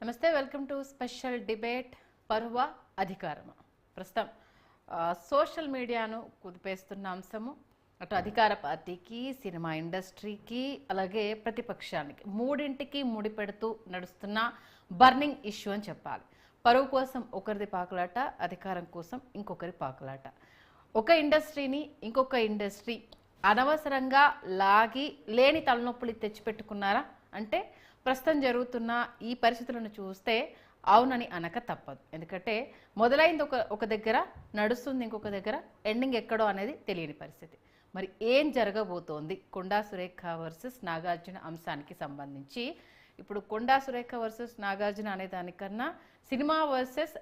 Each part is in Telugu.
నమస్తే, వెల్కమ్ టు స్పెషల్ డిబేట్ పరువ అధికారము. ప్రస్తుతం సోషల్ మీడియాను కుదిపేస్తున్న అంశము అటు అధికార పార్టీకి, సినిమా ఇండస్ట్రీకి, అలాగే ప్రతిపక్షానికి మూడింటికి ముడిపెడుతూ నడుస్తున్న బర్నింగ్ ఇష్యూ అని చెప్పాలి. పరువు కోసం ఒకరిది పాకులాట, అధికారం కోసం ఇంకొకరి పాకులాట. ఒక ఇండస్ట్రీని ఇంకొక ఇండస్ట్రీ అనవసరంగా లాగి లేని తలనొప్పులు తెచ్చిపెట్టుకున్నారా అంటే ప్రస్తుతం జరుగుతున్న ఈ పరిస్థితులను చూస్తే అవునని అనక తప్పదు. ఎందుకంటే మొదలైంది ఒక దగ్గర, నడుస్తుంది ఇంకొక దగ్గర, ఎండింగ్ ఎక్కడో అనేది తెలియని పరిస్థితి. మరి ఏం జరగబోతోంది కొండా సురేఖ వర్సెస్ నాగార్జున అంశానికి సంబంధించి? ఇప్పుడు కొండా సురేఖ వర్సెస్ నాగార్జున అనే దానికన్నా సినిమా వర్సెస్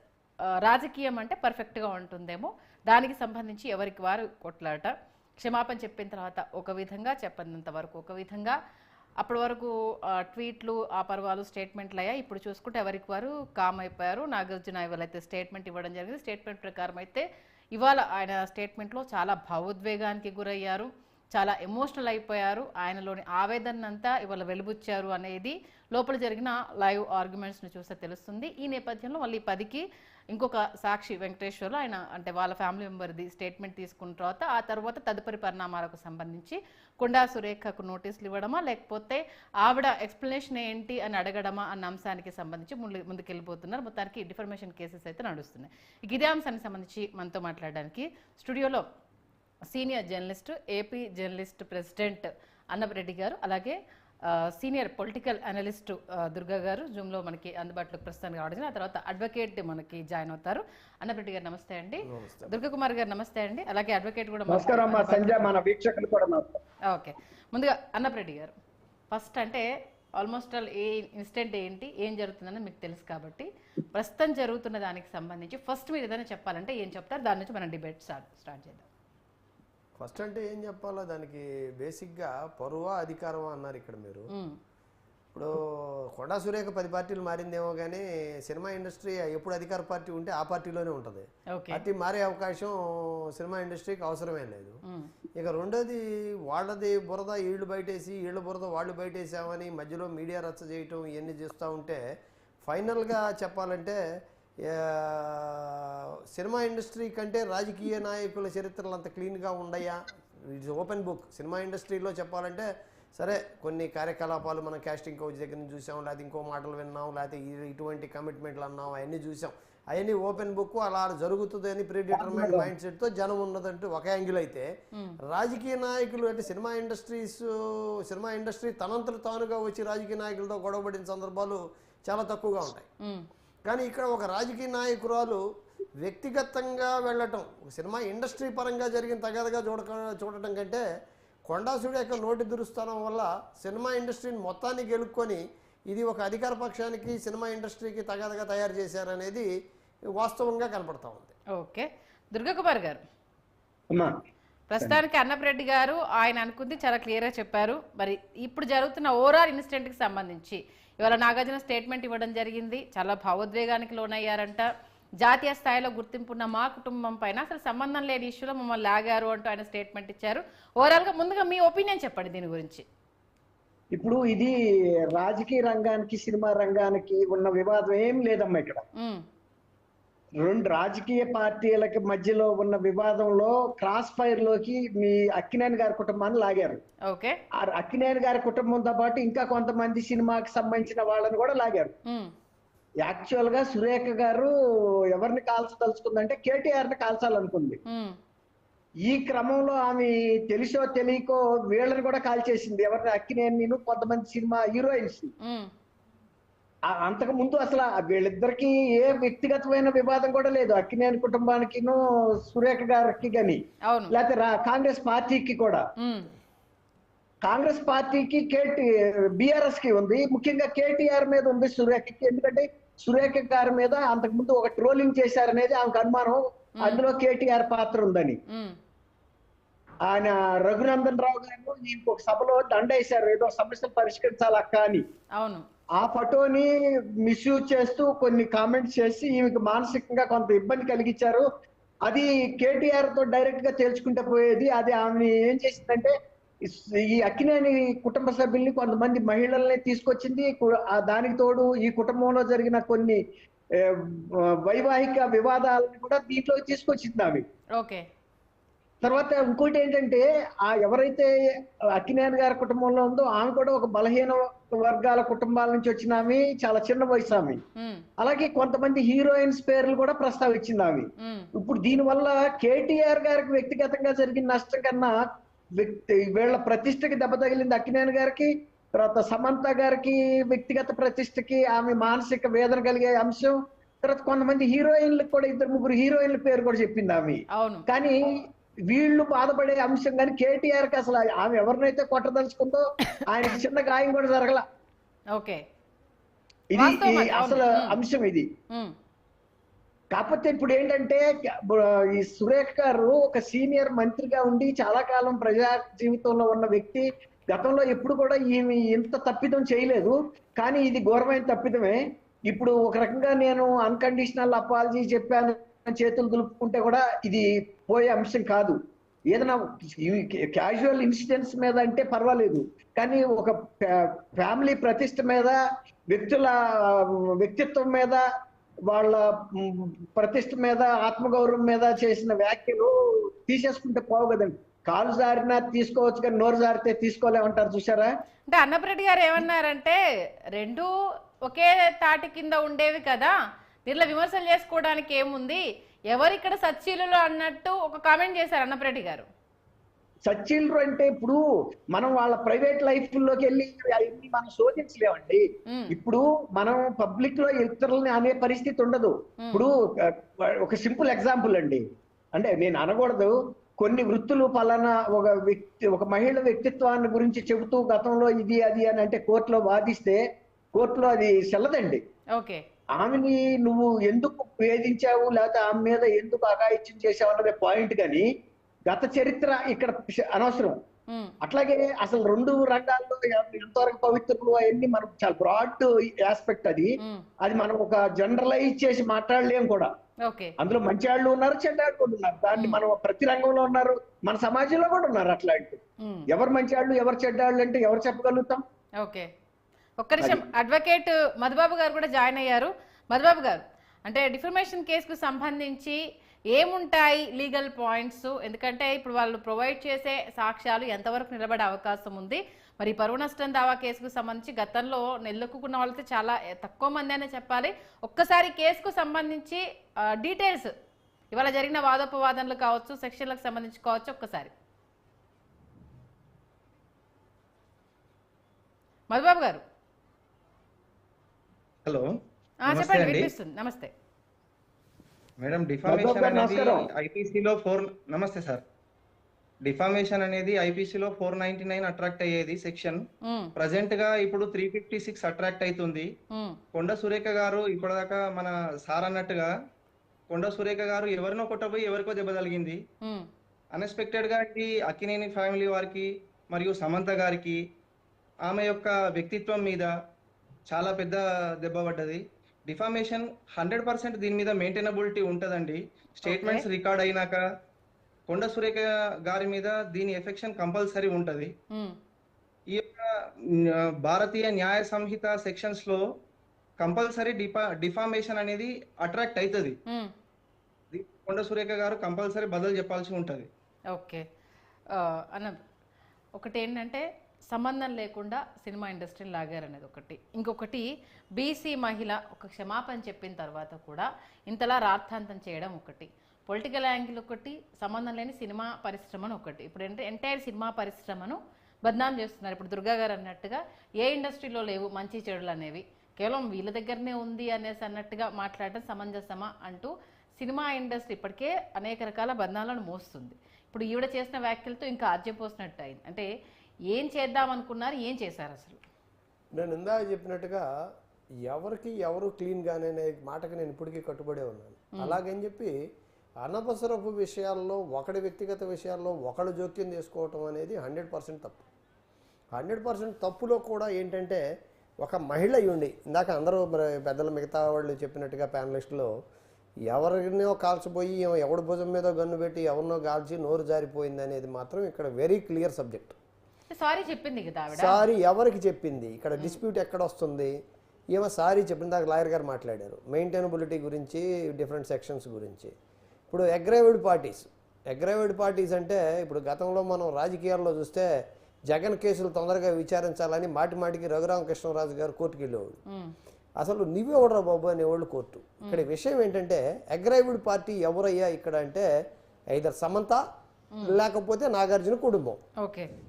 రాజకీయం అంటే పర్ఫెక్ట్గా ఉంటుందేమో. దానికి సంబంధించి ఎవరికి వారు కొట్లాట. క్షమాపణ చెప్పిన తర్వాత ఒక విధంగా, చెప్పనంత వరకు ఒక విధంగా. అప్పటి వరకు ట్వీట్లు, ఆ పర్వాలు, స్టేట్మెంట్లు అయ్యాయి. ఇప్పుడు చూసుకుంటే ఎవరికి వారు కామ్ అయిపోయారు. నాగార్జున ఇవాళైతే స్టేట్మెంట్ ఇవ్వడం జరిగింది. స్టేట్మెంట్ ప్రకారం అయితే ఇవాళ ఆయన స్టేట్మెంట్లో చాలా భావోద్వేగానికి గురయ్యారు, చాలా ఎమోషనల్ అయిపోయారు. ఆయనలోని ఆవేదనంతా ఇవాళ వెలుబుచ్చారు అనేది లోపల జరిగిన లైవ్ ఆర్గ్యుమెంట్స్ను చూస్తే తెలుస్తుంది. ఈ నేపథ్యంలో మళ్ళీ 10కి ఇంకొక సాక్షి వెంకటేశ్వర్లు ఆయన అంటే వాళ్ళ ఫ్యామిలీ మెంబర్ది స్టేట్మెంట్ తీసుకున్న తర్వాత తదుపరి పరిణామాలకు సంబంధించి కొండా సురేఖకు నోటీసులు ఇవ్వడమా, లేకపోతే ఆవిడ ఎక్స్ప్లెనేషన్ ఏంటి అని అడగడమా అన్న అంశానికి సంబంధించి ముందుకెళ్ళిపోతున్నారు. మొత్తానికి డిఫర్మేషన్ కేసెస్ అయితే నడుస్తున్నాయి. ఇదే అంశానికి సంబంధించి మనతో మాట్లాడడానికి స్టూడియోలో senior journalist, AP journalist president Annapareddy గారు, అలాగే సీనియర్ పొలిటికల్ అనలిస్టు దుర్గా గారు జూమ్లో మనకి అందుబాటులోకి ప్రస్తుతానికి రావడం. ఆ తర్వాత అడ్వకేట్ మనకి జాయిన్ అవుతారు. అన్నపరెడ్డి గారు నమస్తే అండి. దుర్గా కుమార్ గారు నమస్తే అండి. అలాగే అడ్వకేట్ కూడా ఓకే. ముందుగా అన్నపరెడ్డి గారు, ఫస్ట్ అంటే ఆల్మోస్ట్ ఆల్ ఏ ఇన్సిడెంట్ ఏంటి, ఏం జరుగుతుందని మీకు తెలుసు కాబట్టి ప్రస్తుతం జరుగుతున్న దానికి సంబంధించి ఫస్ట్ మీరు ఏదైనా చెప్పాలంటే ఏం చెప్తారు? దాని నుంచి మనం డిబేట్ స్టార్ట్ చేద్దాం. ఫస్ట్ అంటే ఏం చెప్పాలో దానికి బేసిక్గా పరువా అధికారమా అన్నారు ఇక్కడ మీరు. ఇప్పుడు కొండా సురేఖ 10 పార్టీలు మారిందేమో కానీ సినిమా ఇండస్ట్రీ ఎప్పుడు అధికార పార్టీ ఉంటే ఆ పార్టీలోనే ఉంటుంది. పార్టీ మారే అవకాశం సినిమా ఇండస్ట్రీకి అవసరమే లేదు. ఇక రెండోది, వాళ్ళది బురద వీళ్ళు బయటేసి, వీళ్ళ బురద వాళ్ళు బయటేసామని మధ్యలో మీడియా రచ్చ చేయటం ఇవన్నీ చేస్తూ ఉంటే ఫైనల్గా చెప్పాలంటే సినిమా ఇండస్ట్రీ కంటే రాజకీయ నాయకుల చరిత్రలు అంత క్లీన్గా ఉండయా? It's open book. సినిమా ఇండస్ట్రీలో చెప్పాలంటే సరే కొన్ని కార్యకలాపాలు మనం కాస్టింగ్ కౌచ్ దగ్గర నుంచి చూసాం, లేకపోతే ఇంకో మాటలు విన్నాం, లేకపోతే ఇటువంటి కమిట్మెంట్లు అన్నాం, అవన్నీ చూసాం. అవన్నీ ఓపెన్ బుక్, అలా జరుగుతుంది అని ప్రీ డిటర్మైన్డ్ మైండ్ సెట్తో జనం ఉన్నదంటూ ఒక యాంగిల్ అయితే, రాజకీయ నాయకులు అంటే సినిమా ఇండస్ట్రీ తనంతట తానుగా వచ్చి రాజకీయ నాయకులతో గొడవపడిన సందర్భాలు చాలా తక్కువగా ఉంటాయి. కానీ ఇక్కడ ఒక రాజకీయ నాయకురాలు వ్యక్తిగతంగా వెళ్ళటం, సినిమా ఇండస్ట్రీ పరంగా జరిగిన తగదగా చూడటం కంటే కొండా సురేఖ నోటి దురుస్తానం వల్ల సినిమా ఇండస్ట్రీని మొత్తాన్ని గెలుక్కొని ఇది ఒక అధికార పక్షానికి, సినిమా ఇండస్ట్రీకి తగదగా తయారు చేశారనేది వాస్తవంగా కనపడతా ఉంది. ఓకే, దుర్గా కుమార్ గారు, ప్రస్తుతానికి అన్నపరెడ్డి గారు ఆయన అనుకుంది చాలా క్లియర్గా చెప్పారు. మరి ఇప్పుడు జరుగుతున్న ఓవరాల్ ఇన్సిడెంట్కి సంబంధించి ఇవాళ నాగార్జున స్టేట్మెంట్ ఇవ్వడం జరిగింది. చాలా భావోద్వేగానికి లోనయ్యారంట. జాతీయ స్థాయిలో గుర్తింపున్న మా కుటుంబం పైన అసలు సంబంధం లేని ఇష్యూలో మమ్మల్ని లాగారు అంటూ ఆయన స్టేట్మెంట్ ఇచ్చారు. ఓవరాల్గా ముందుగా మీ ఒపీనియన్ చెప్పండి దీని గురించి. ఇప్పుడు ఇది రాజకీయ రంగానికి, సినిమా రంగానికి ఉన్న వివాదం ఏం లేదమ్మా. ఇక్కడ రెండు రాజకీయ పార్టీలకి మధ్యలో ఉన్న వివాదంలో క్రాస్ ఫైర్ లోకి మీ అక్కినేని గారి కుటుంబాన్ని లాగారు. ఆ అక్కినేని గారి కుటుంబంతో పాటు ఇంకా కొంతమంది సినిమాకి సంబంధించిన వాళ్ళని కూడా లాగారు. యాక్చువల్ గా సురేఖ గారు ఎవరిని కాల్చదలుచుకుందంటే కేటీఆర్ ని కాల్చాలనుకుంది. ఈ క్రమంలో ఆమె తెలుసో తెలియకో వీళ్ళని కూడా కాల్చేసింది. ఎవరిని? అక్కినేని, కొంతమంది సినిమా హీరోయిన్స్. అంతకు ముందు అసలు వీళ్ళిద్దరికి ఏ వ్యక్తిగతమైన వివాదం కూడా లేదు. అక్కినేని కుటుంబానికి, సురేఖ గారికి గాని, లేకపోతే కాంగ్రెస్ పార్టీకి కూడా. కాంగ్రెస్ పార్టీకి బీఆర్ఎస్ కి ఉంది, ముఖ్యంగా కేటీఆర్ మీద ఉంది సురేఖకి. ఎందుకంటే సురేఖ గారి మీద అంతకుముందు ఒక ట్రోలింగ్ చేశారనేది ఆమెకు అనుమానం. అందులో కేటీఆర్ పాత్ర ఉందని. ఆయన రఘునందన్ రావు గారు ఇంకొక సభలో దండేశారు, ఏదో సమస్యలు పరిష్కరించాలక్క అని. ఆ ఫోటోని మిస్యూజ్ చేస్తూ కొన్ని కామెంట్స్ చేసి ఈమెకు మానసికంగా కొంత ఇబ్బంది కలిగించారు. అది కేటీఆర్ తో డైరెక్ట్ గా తేల్చుకుంటే పోయేది. అది ఆమె ఏం చేసిందంటే ఈ అక్కినేని కుటుంబ సభ్యుల్ని కొంతమంది మహిళల్ని తీసుకొచ్చింది. దానికి తోడు ఈ కుటుంబంలో జరిగిన కొన్ని వైవాహిక వివాదాలను కూడా దీంట్లోకి తీసుకొచ్చింది ఆమె. ఓకే. తర్వాత ఇంకోటి ఏంటంటే ఎవరైతే అక్కినేని గారి కుటుంబంలో ఉందో ఆమె కూడా ఒక బలహీన వర్గాల కుటుంబాల నుంచి వచ్చిన ఆమె, చాలా చిన్న వయసు ఆమె. అలాగే కొంతమంది హీరోయిన్స్ పేర్లు కూడా ప్రస్తావించింది ఆమె. ఇప్పుడు దీనివల్ల కేటీఆర్ గారికి వ్యక్తిగతంగా జరిగిన నష్టం కన్నా వీళ్ళ ప్రతిష్టకి దెబ్బ తగిలింది అక్కినేని గారికి. తర్వాత సమంత గారికి వ్యక్తిగత ప్రతిష్టకి ఆమె మానసిక వేదన కలిగే అంశం. తర్వాత కొంతమంది హీరోయిన్లకు కూడా 2-3 హీరోయిన్ల పేరు కూడా చెప్పింది ఆమె. కానీ వీళ్ళు బాధపడే అంశం కానీ కేటీఆర్ కి అసలు ఆమె ఎవరినైతే కొట్టదలుచుకుందో ఆయనకి చిన్న గాయం కూడా జరగల. ఇది అసలు అంశం ఇది. కాకపోతే ఇప్పుడు ఏంటంటే ఈ సురేఖ గారు ఒక సీనియర్ మంత్రిగా ఉండి చాలా కాలం ప్రజా జీవితంలో ఉన్న వ్యక్తి. గతంలో ఎప్పుడు కూడా ఈమె ఇంత తప్పిదం చేయలేదు. కానీ ఇది ఘోరమైన తప్పిదమే. ఇప్పుడు ఒక రకంగా నేను అన్కండిషనల్ అపాలజీ చెప్పాను చేతులు దులుపుకుంటే కూడా ఇది పోయే అంశం కాదు. ఏదైనా క్యాజువల్ ఇన్సిడెంట్స్ మీద అంటే పర్వాలేదు, కానీ ఒక ఫ్యామిలీ ప్రతిష్ట మీద, వ్యక్తుల వ్యక్తిత్వం మీద, వాళ్ళ ప్రతిష్ట మీద, ఆత్మగౌరవం మీద చేసిన వ్యాఖ్యలు తీసేసుకుంటే పోవు కదండి. కాలు జారినా తీసుకోవచ్చు కానీ నోరు జారితే తీసుకోలేమంటారు చూసారా. అంటే అన్నపరెడ్డి గారు ఏమన్నారంటే రెండు ఒకే తాటి కింద ఉండేవి కదా, దీనిలో విమర్శలు చేసుకోవడానికి ఏముంది, ఎవరిక్కడ సచ్చీలు అన్నట్టు ఒక కామెంట్ చేశారు అన్నపరెడ్డి గారు. సచ్చీలు అంటే ఇప్పుడు మనం వాళ్ళ ప్రైవేట్ లైఫ్ లోకి వెళ్ళి అవన్నీ మనం శోధించలేమండి. ఇప్పుడు మనం పబ్లిక్ లో ఇతరులని అనే పరిస్థితి ఉండదు. ఇప్పుడు ఒక సింపుల్ ఎగ్జాంపుల్ అండి, అంటే నేను అనకూడదు, కొన్ని వృత్తులు పలానా ఒక మహిళ వ్యక్తిత్వాన్ని గురించి చెబుతూ గతంలో ఇది అది అని అంటే కోర్టులో వాదిస్తే కోర్టులో అది చెల్లదండి. ఆమెని నువ్వు ఎందుకు వేధించావు లేకపోతే ఆమె మీద ఎందుకు అఘాయిత్యం చేసావు అన్నదే పాయింట్, కానీ గత చరిత్ర ఇక్కడ అనవసరం. అట్లాగే అసలు 2 రంగాల్లో ఎంతవరకు పవిత్రులు అవన్నీ మనం చాలా బ్రాడ్ ఆస్పెక్ట్. అది మనం ఒక జనరలైజ్ చేసి మాట్లాడలేం కూడా. అందులో మంచి వాళ్ళు ఉన్నారు, చెడ్డ వాళ్ళు కూడా ఉన్నారు. దాన్ని మనం ప్రతి రంగంలో ఉన్నారు, మన సమాజంలో కూడా ఉన్నారు అట్లాంటి. ఎవరు మంచి వాళ్ళు ఎవరు చెడ్డ వాళ్ళు అంటే ఎవరు చెప్పగలుగుతాం. ఒక్క నిమిషం, అడ్వకేట్ మధుబాబు గారు కూడా జాయిన్ అయ్యారు. మధుబాబు గారు, అంటే డిఫర్మేషన్ కేసుకు సంబంధించి ఏముంటాయి లీగల్ పాయింట్స్, ఎందుకంటే ఇప్పుడు వాళ్ళు ప్రొవైడ్ చేసే సాక్ష్యాలు ఎంతవరకు నిలబడే అవకాశం ఉంది, మరి పరువు నష్టం దావా కేసుకు సంబంధించి గతంలో నెలకొన్న వాళ్ళతో చాలా తక్కువ మంది అనే చెప్పాలి. ఒక్కసారి కేసుకు సంబంధించి డీటెయిల్స్, ఇవాళ జరిగిన వాదోపవాదనలు కావచ్చు, సెక్షన్లకు సంబంధించి కావచ్చు, ఒక్కసారి. మధుబాబు గారు. హలో, చెప్పండి, వినిపిస్తుంది. నమస్తే మేడం. డిఫామేషన్ అనేది ఐపీసీలో నమస్తే సార్. డిఫామేషన్ అనేది ఐపీసీలో 499 అట్రాక్ట్ అయ్యేది సెక్షన్. ప్రజెంట్ గా ఇప్పుడు 356 అట్రాక్ట్ అవుతుంది. కొండ సురేఖ గారు ఇప్పటిదాకా మన సార్ అన్నట్టుగా కొండ సురేఖ గారు ఎవరినో కొట్టబోయి ఎవరికో దెబ్బ తగిలింది. అన్ఎక్స్పెక్టెడ్ గా అక్కినేని ఫ్యామిలీ వారికి మరియు సమంత గారికి ఆమె యొక్క వ్యక్తిత్వం మీద చాలా పెద్ద దెబ్బ పడ్డది. డిఫామేషన్ 100% దీని మీద మెయింటైనబిలిటీ ఉంటుందండి. స్టేట్మెంట్స్ రికార్డ్ అయినాక కొండ సురేఖ గారి మీద దీని ఎఫెక్షన్ కంపల్సరీ ఉంటది. ఈ యొక్క భారతీయ న్యాయ సంహిత సెక్షన్స్ లో కంపల్సరీ డిఫామేషన్ అనేది అట్రాక్ట్ అవుతుంది. కొండ సురేఖ గారు కంపల్సరీ బదులు చెప్పాల్సి ఉంటది. ఓకే అన్న, ఒకటి ఏంటంటే సంబంధం లేకుండా సినిమా ఇండస్ట్రీని లాగారనేది ఒకటి. ఇంకొకటి బీసీ మహిళ ఒక క్షమాపణ చెప్పిన తర్వాత కూడా ఇంతలా రార్థాంతం చేయడం ఒకటి. పొలిటికల్ యాంగిల్ ఒకటి, సంబంధం లేని సినిమా పరిశ్రమను ఒకటి. ఇప్పుడు ఎంటైర్ సినిమా పరిశ్రమను బద్నాం చేస్తున్నారు. ఇప్పుడు దుర్గా గారు అన్నట్టుగా ఏ ఇండస్ట్రీలో లేవు మంచి చెడులు అనేవి, కేవలం వీళ్ళ దగ్గరనే ఉంది అనేసి అన్నట్టుగా మాట్లాడటం సమంజసమా అంటూ సినిమా ఇండస్ట్రీ ఇప్పటికే అనేక రకాల బద్నాలను మోస్తుంది. ఇప్పుడు ఈవిడ చేసిన వ్యాఖ్యలతో ఇంకా ఆజ్యపోసినట్టు అయింది. అంటే ఏం చేద్దాం అనుకున్నారు, ఏం చేశారు అసలు? నేను ఇందాక చెప్పినట్టుగా ఎవరికి ఎవరు క్లీన్గానే మాటకి నేను ఇప్పటికీ కట్టుబడే ఉన్నాను. అలాగని చెప్పి అనవసరపు విషయాల్లో ఒకటి వ్యక్తిగత విషయాల్లో ఒకళ్ళు జోక్యం చేసుకోవటం అనేది 100% తప్పు. 100% తప్పులో కూడా ఏంటంటే ఒక మహిళ అయ్యుండి, ఇందాక అందరూ పెద్దలు మిగతా వాళ్ళు చెప్పినట్టుగా ప్యానలిస్టులో ఎవరినో కాల్చిపోయి ఎవడి భుజం మీద గన్ను పెట్టి ఎవరినో కాల్చి నోరు జారిపోయింది అనేది మాత్రం ఇక్కడ వెరీ క్లియర్ సబ్జెక్ట్. సారీ చెప్పింది కదా ఆవిడ. సారీ ఎవరికి చెప్పింది? ఇక్కడ డిస్ప్యూట్ ఎక్కడ వస్తుంది? ఏమో సారీ చెప్పిన దాకా లాయర్ గారు మాట్లాడారు మెయింటైనబిలిటీ గురించి, డిఫరెంట్ సెక్షన్స్ గురించి. ఇప్పుడు అగ్రేవ్డ్ పార్టీస్ అంటే ఇప్పుడు గతంలో మనం రాజకీయాల్లో చూస్తే జగన్ కేసులు తొందరగా విచారించాలని మాటికి రఘురామకృష్ణరాజు గారు కోర్టుకు వెళ్ళేవాడు. అసలు నువ్వెవడరా బాబు అనేవాళ్ళు కోర్టు. ఇక్కడ విషయం ఏంటంటే అగ్రేవ్డ్ పార్టీ ఎవరయ్యా ఇక్కడ అంటే ఐదర్ సమంత లేకపోతే నాగార్జున కుటుంబం.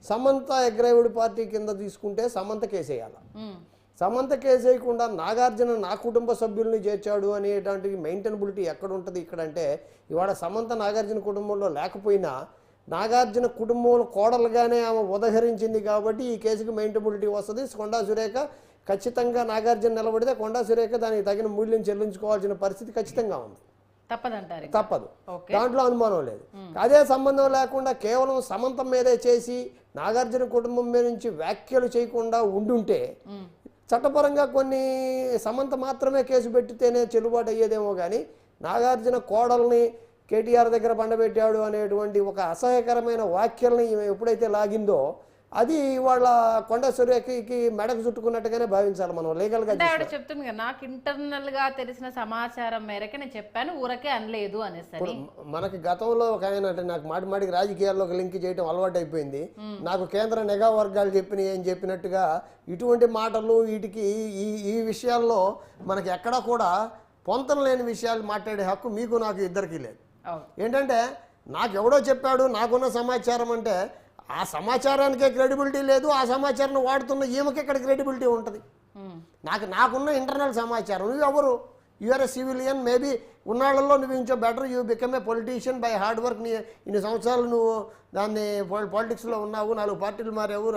సమంత అగ్రేవ్డ్ పార్టీ కింద తీసుకుంటే సమంత కేసేయాలి. సమంత కేసు వేయకుండా నాగార్జున నా కుటుంబ సభ్యుల్ని చేర్చాడు అనేటువంటి మెయింటైనబిలిటీ ఎక్కడ ఉంటుంది ఇక్కడ అంటే ఇవాళ సమంత నాగార్జున కుటుంబంలో లేకపోయినా నాగార్జున కుటుంబంలో కోడలుగానే ఆమె ఉదహరించింది కాబట్టి ఈ కేసుకి మెయింటైనబిలిటీ వస్తుంది. కొండా సురేఖ ఖచ్చితంగా నాగార్జున నిలబడితే కొండా సురేఖ దానికి తగిన మూల్యం చెల్లించుకోవాల్సిన పరిస్థితి ఖచ్చితంగా ఉంది. తప్పదు, దాంట్లో అనుమానం లేదు. అదే సంబంధం లేకుండా కేవలం సమంతం మీదే చేసి నాగార్జున కుటుంబం మీద నుంచి వ్యాఖ్యలు చేయకుండా ఉండుంటే చట్టపరంగా కొన్ని సమంత మాత్రమే కేసు పెట్టితేనే చెల్లుబాటు అయ్యేదేమో కానీ నాగార్జున కోడల్ని కేటీఆర్ దగ్గర పండబెట్టాడు అనేటువంటి ఒక అసహ్యకరమైన వ్యాఖ్యల్ని ఎప్పుడైతే లాగిందో అది వాళ్ళ కొండ సురేఖకి మెడకు చుట్టుకున్నట్టుగానే భావించాలి మనం లీగల్ గా. చెప్తుంది కదా నాకు ఇంటర్నల్ గా తెలిసిన సమాచారం మేరకు నేను చెప్పాను, ఊరకే అనలేదు అనేసి. మనకి గతంలో ఒక ఆయన అంటే నాకు మాటికి రాజకీయాల్లోకి లింక్ చేయడం అలవాటు అయిపోయింది. నాకు కేంద్ర నిఘా వర్గాలు ఏం చెప్పినట్టుగా ఇటువంటి మాటలు వీటికి ఈ విషయాల్లో మనకి ఎక్కడా కూడా పొంతన లేని విషయాలు మాట్లాడే హక్కు మీకు నాకు ఇద్దరికీ లేదు. ఏంటంటే నాకు ఎవడో చెప్పాడు నాకున్న సమాచారం అంటే ఆ సమాచారానికే క్రెడిబిలిటీ లేదు. ఆ సమాచారాన్ని వాడుతున్న ఈమెకి ఎక్కడ క్రెడిబిలిటీ ఉంటుంది? నాకున్న ఇంటర్నల్ సమాచారం. నువ్వు ఎవరు? You are a civilian. మేబీ ఉన్నాళ్ళల్లో నువ్వు ఇంకో better you become a politician by hard work. ఇన్ని సంవత్సరాలు నువ్వు దాన్ని పాలిటిక్స్లో ఉన్నావు, 4 పార్టీలు మారావు,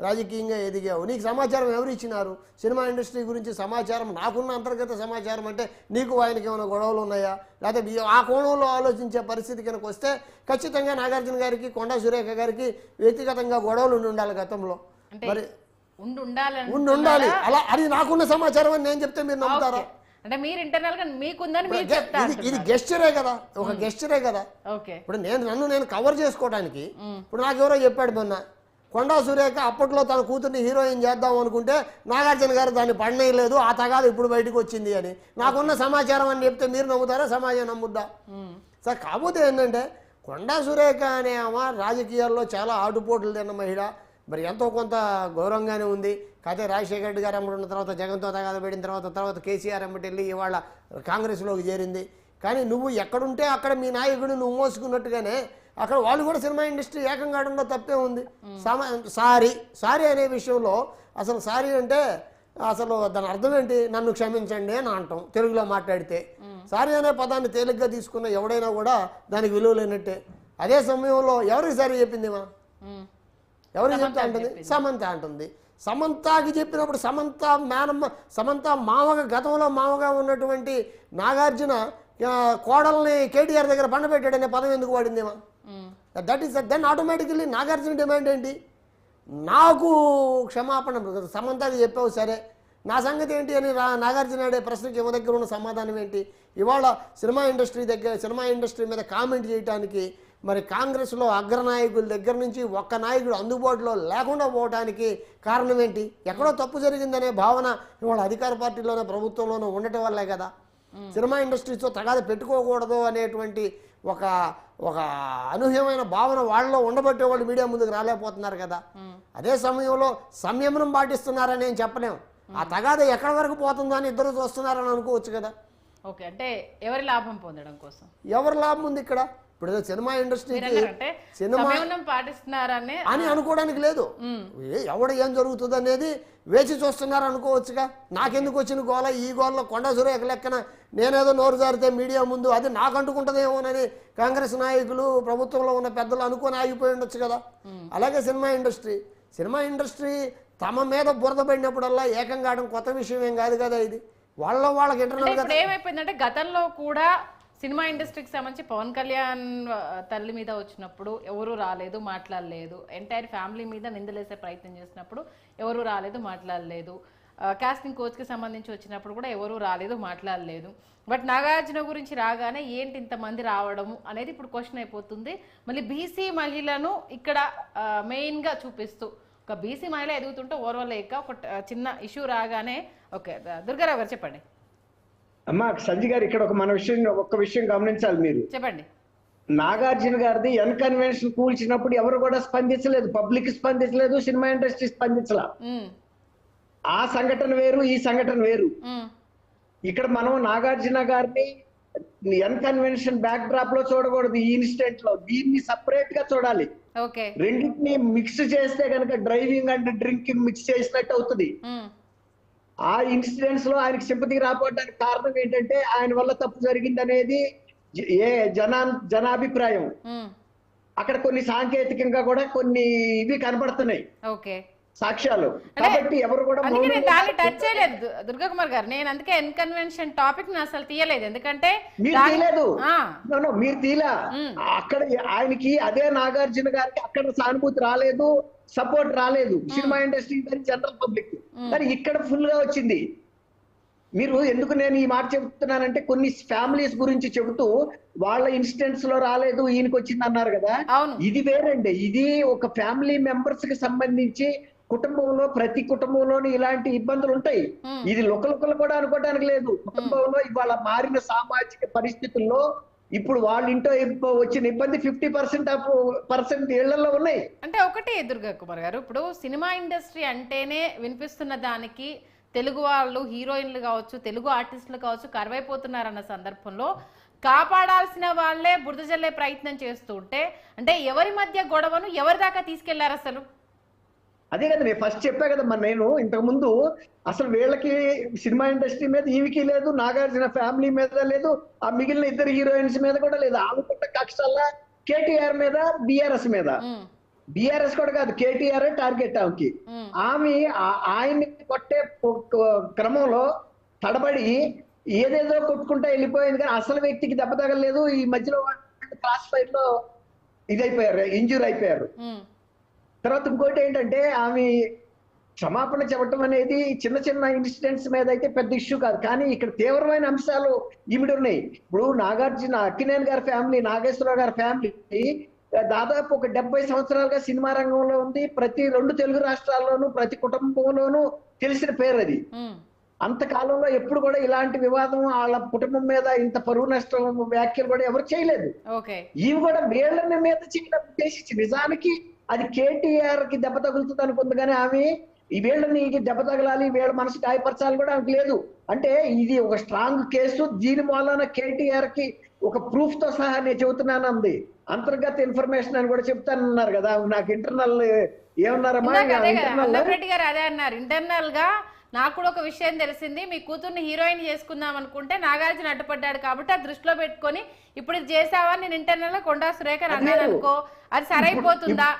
రాజకీయంగా ఎదిగావు. నీకు సమాచారం ఎవరు ఇచ్చినారు? సినిమా ఇండస్ట్రీ గురించి సమాచారం నాకున్న అంతర్గత సమాచారం అంటే నీకు ఆయనకి ఏమైనా గొడవలు ఉన్నాయా? లేకపోతే ఆ కోణంలో ఆలోచించే పరిస్థితి కనుక వస్తే ఖచ్చితంగా నాగార్జున గారికి కొండా సురేఖ గారికి వ్యక్తిగతంగా గొడవలు ఉండాలి గతంలో. మరి ఉండాలి. అలా అది నాకున్న సమాచారం అని నేను చెప్తే మీరు నమ్ముతారా? అంటే మీరు ఇంటర్నల్ గా మీకుందని మీరు చెప్తారు. ఇది గెస్చరే కదా, ఒక గెస్చరే కదా. ఇప్పుడు నేను కవర్ చేసుకోవడానికి ఇప్పుడు నాకు ఎవరో చెప్పాడు మొన్న కొండా సురేఖ అప్పట్లో తన కూతుర్ని హీరోయిన్ చేద్దాం అనుకుంటే నాగార్జున గారు దాన్ని పడనేయలేదు, ఆ తగాదు ఇప్పుడు బయటకు వచ్చింది అని నాకున్న సమాచారం అని చెప్తే మీరు నమ్ముతారా? సమాజం నమ్ముద్దా? సార్ కాకపోతే ఏంటంటే కొండా సురేఖ అనే ఆమె రాజకీయాల్లో చాలా ఆటుపోట్లు తిన్న మహిళ. మరి ఎంతో కొంత గౌరవంగానే ఉంది. కాకపోతే రాజశేఖర రెడ్డి గారు అమ్మడున్న తర్వాత జగన్తో తగాద పెట్టిన తర్వాత కేసీఆర్ అమ్మటి వెళ్ళి ఇవాళ కాంగ్రెస్లోకి చేరింది. కానీ నువ్వు ఎక్కడుంటే అక్కడ మీ నాయకుడు నువ్వు మోసుకున్నట్టుగానే అక్కడ వాళ్ళు కూడా సినిమా ఇండస్ట్రీ ఏకం కావడంలో తప్పే ఉంది. సారీ అనే విషయంలో అసలు సారీ అంటే అసలు దాని అర్థం ఏంటి? నన్ను క్షమించండి అని అంటాం తెలుగులో మాట్లాడితే. సారీ అనే పదాన్ని తేలిగ్గా తీసుకున్న ఎవడైనా కూడా దానికి విలువ లేనట్టే. అదే సమయంలో ఎవరికి సారీ చెప్పిందిమా? ఎవరికి చెప్తా అంటుంది? సమంత అంటుంది. సమంతకి చెప్పినప్పుడు సమంత మామగా గతంలో మామగా ఉన్నటువంటి నాగార్జున కోడల్ని కేటీఆర్ దగ్గర పండబెట్టాడనే పదం ఎందుకు వాడిందేమా? That is then automatically Nagarjuna demand ఏంటి? నాకు క్షమాపణ. సమంతకి చెప్పావు సరే, నా సంగతి ఏంటి అని నాగార్జున అడే ప్రశ్నకి ఇవ దగ్గర ఉన్న సమాధానం ఏంటి? ఇవాళ సినిమా ఇండస్ట్రీ మీద కామెంట్ చేయడానికి మరి కాంగ్రెస్లో అగ్రనాయకుల దగ్గర నుంచి ఒక్క నాయకుడు అందుబాటులో లేకుండా పోవడానికి కారణం ఏంటి? ఎక్కడో తప్పు జరిగిందనే భావన ఇవాళ అధికార పార్టీలోనే ప్రభుత్వంలోనూ ఉండటం వల్లే కదా. సినిమా ఇండస్ట్రీతో తగాద పెట్టుకోకూడదు అనేటువంటి ఒక అనూహ్యమైన భావన వాళ్ళలో ఉండబట్టే వాళ్ళు మీడియా ముందుకు రాలేకపోతున్నారు కదా. అదే సమయంలో సంయమనం పాటిస్తున్నారని నేను చెప్పలేము. ఆ తగాద ఎక్కడి వరకు పోతుందో అని ఇద్దరు చూస్తున్నారని అనుకోవచ్చు కదా. ఓకే, అంటే ఎవరి లాభం పొందడం కోసం ఎవరి లాభం ఉంది ఇక్కడ? ఇప్పుడు సినిమా ఇండస్ట్రీకి పాటిస్తున్నారని అని అనుకోవడానికి లేదు. ఎవడు ఏం జరుగుతుంది అనేది వేచి చూస్తున్నారు అనుకోవచ్చుగా. నాకెందుకు వచ్చిన గోల? ఈ గోలలో కొండా సురేఖ లెక్కన నేనేదో నోరు జారితే మీడియా ముందు అది నాకు అంటుకుంటుందేమోనని కాంగ్రెస్ నాయకులు ప్రభుత్వంలో ఉన్న పెద్దలు అనుకొని ఆగిపోయి ఉండొచ్చు కదా. అలాగే సినిమా ఇండస్ట్రీ తమ మీద బురద పడినప్పుడల్లా ఏకం కావడం కొత్త విషయం ఏం కాదు కదా. ఇది వాళ్ళకి ఇంటర్నల్ గా ఏమైపోయిందంటే గతంలో కూడా సినిమా ఇండస్ట్రీకి సంబంధించి పవన్ కళ్యాణ్ తల్లి మీద వచ్చినప్పుడు ఎవరు రాలేదు, మాట్లాడలేదు. ఎంటైర్ ఫ్యామిలీ మీద నిందలేసే ప్రయత్నం చేసినప్పుడు ఎవరు రాలేదు, మాట్లాడలేదు. కాస్టింగ్ కోచ్కి సంబంధించి వచ్చినప్పుడు కూడా ఎవరూ రాలేదు, మాట్లాడలేదు. బట్ నాగార్జున గురించి రాగానే ఏంటి ఇంతమంది రావడము అనేది ఇప్పుడు క్వశ్చన్ అయిపోతుంది. మళ్ళీ బీసీ మహిళను ఇక్కడ మెయిన్గా చూపిస్తూ ఒక బీసీ మహిళ ఎదుగుతుంటే ఓర్వలేక ఒక చిన్న ఇష్యూ రాగానే ఓకే. దుర్గారావు గారు చెప్పండి. అమ్మా సంజయ్ గారు, ఇక్కడ ఒక్క విషయం గమనించాలి మీరు. చెప్పండి. నాగార్జున గారిది ఎన్ కన్వెన్షన్ కూల్చినప్పుడు ఎవరు కూడా స్పందించలేదు, పబ్లిక్ స్పందించలేదు, సినిమా ఇండస్ట్రీ స్పందించలా. ఆ సంఘటన వేరు, ఈ సంఘటన వేరు. ఇక్కడ మనం నాగార్జున గారిని ఎన్ కన్వెన్షన్ బ్యాక్ డ్రాప్ లో చూడకూడదు. ఈ ఇన్సిడెంట్ లో దీన్ని సపరేట్ గా చూడాలి. రెండింటిని మిక్స్ చేస్తే కనుక డ్రైవింగ్ అండ్ డ్రింకింగ్ మిక్స్ చేసినట్టు అవుతుంది. ఆ ఇన్సిడెంట్స్ లో ఆయనకి సింపతి రాకపోవడానికి కారణం ఏంటంటే ఆయన వల్ల తప్పు జరిగింది అనేది జనాభిప్రాయం. అక్కడ కొన్ని సాంకేతికంగా కూడా కొన్ని ఇవి కనబడుతున్నాయి సాక్ష్యాలు. కాబట్టి ఎవరు కూడా దాన్ని టచ్ చేయలేదు దుర్గాకుమార్ గారు. నేను అందుకే ఇన్కన్వెన్షన్ టాపిక్ అసలు తీయలేదు, ఎందుకంటే మీరు తీయలేదు, మీరు తీలా. అక్కడ ఆయనకి అదే నాగార్జున గారికి అక్కడ సానుభూతి రాలేదు, సపోర్ట్ రాలేదు సినిమా ఇండస్ట్రీ జనరల్ పబ్లిక్. కానీ ఇక్కడ ఫుల్ గా వచ్చింది. మీరు ఎందుకు నేను ఈ మాట చెబుతున్నానంటే కొన్ని ఫ్యామిలీస్ గురించి చెబుతూ వాళ్ళ ఇన్సిడెంట్స్ లో రాలేదు, ఈయనకి వచ్చింది అన్నారు కదా. ఇది వేరండి. ఇది ఒక ఫ్యామిలీ మెంబర్స్ కి సంబంధించి కుటుంబంలో ప్రతి కుటుంబంలోనూ ఇలాంటి ఇబ్బందులు ఉంటాయి. ఇది లొకలు కూడా అనుకోవడానికి లేదు. కుటుంబంలో ఇవాళ మారిన సామాజిక పరిస్థితుల్లో ఇప్పుడు వాళ్ళ ఇంట్లో వచ్చిన ఇబ్బంది 50% ఇళ్లలో ఉన్నాయి. అంటే ఒకటి దుర్గాకుమార్ గారు, ఇప్పుడు సినిమా ఇండస్ట్రీ అంటేనే వినిపిస్తున్న దానికి తెలుగు వాళ్ళు హీరోయిన్లు కావచ్చు, తెలుగు ఆర్టిస్టులు కావచ్చు కరువైపోతున్నారన్న సందర్భంలో కాపాడాల్సిన వాళ్ళే బురద జల్లే ప్రయత్నం చేస్తూ ఉంటే అంటే ఎవరి మధ్య గొడవను ఎవరి దాకా తీసుకెళ్లారు అసలు? అదే కదా నేను ఫస్ట్ చెప్పా కదా మరి. నేను ఇంతకు ముందు అసలు వీళ్ళకి సినిమా ఇండస్ట్రీ మీద ఈవికి లేదు, నాగార్జున ఫ్యామిలీ మీద లేదు, ఆ మిగిలిన ఇద్దరు హీరోయిన్స్ మీద కూడా లేదు. ఆమెకున్న కక్షల్లా కేటీఆర్ మీద, బీఆర్ఎస్ మీద. బీఆర్ఎస్ కూడా కాదు, కేటీఆర్ టార్గెట్ ఆమెకి. ఆమె ఆయన్ని కొట్టే క్రమంలో తడబడి ఏదేదో కొట్టుకుంటా వెళ్ళిపోయింది. కానీ అసలు వ్యక్తికి దెబ్బ తగలేదు. ఈ మధ్యలో క్లాస్ ఫైట్ లో ఇదైపోయారు, ఇంజూర్ అయిపోయారు. తర్వాత ఇంకోటి ఏంటంటే ఆమె క్షమాపణ చెప్పడం అనేది చిన్న చిన్న ఇన్సిడెంట్స్ మీద అయితే పెద్ద ఇష్యూ కాదు. కానీ ఇక్కడ తీవ్రమైన అంశాలు ఈవిడ ఉన్నాయి. ఇప్పుడు నాగార్జున అక్కినేని గారి ఫ్యామిలీ, నాగేశ్వరరావు గారి ఫ్యామిలీ దాదాపు ఒక 70 సంవత్సరాలుగా సినిమా రంగంలో ఉంది. ప్రతి 2 తెలుగు రాష్ట్రాల్లోనూ ప్రతి కుటుంబంలోనూ తెలిసిన పేరు అది. అంతకాలంలో ఎప్పుడు కూడా ఇలాంటి వివాదం వాళ్ళ కుటుంబం మీద ఇంత పరువు నష్టం వ్యాఖ్యలు కూడా ఎవరు చేయలేదు. ఇవి కూడా వీళ్ళని మీద చేయడం ఉద్దేశించి నిజానికి అది కేటీఆర్ కి దెబ్బ తగులుతుంది అనుకుంది. కానీ ఆమె ఈ వీళ్ళని దెబ్బ తగలాలి, వీళ్ళ మనసు గాయపరచాలి కూడా ఆమెకు లేదు. అంటే ఇది ఒక స్ట్రాంగ్ కేసు. దీని మూలన కేటీఆర్ కి ఒక ప్రూఫ్ తో సహా నేను చెబుతున్నాను అంది. అంతర్గత ఇన్ఫర్మేషన్ అని కూడా చెప్తానన్నారు కదా. నాకు ఇంటర్నల్ ఏమన్నారమ్మా? రెడ్డి గారు అదే అన్నారు. ఇంటర్నల్ గా నాకు కూడా ఒక విషయం తెలిసింది, మీ కూతుర్ని హీరోయిన్ చేసుకుందాం అనుకుంటే నాగార్జున అడ్డుపడ్డాడు కాబట్టి అది దృష్టిలో పెట్టుకొని ఇప్పుడు ఇది చేసావా నేను ఇంటర్నల్ గా కొండా సురేఖ అన్నాను అనుకో, అది సరైపోతుందా?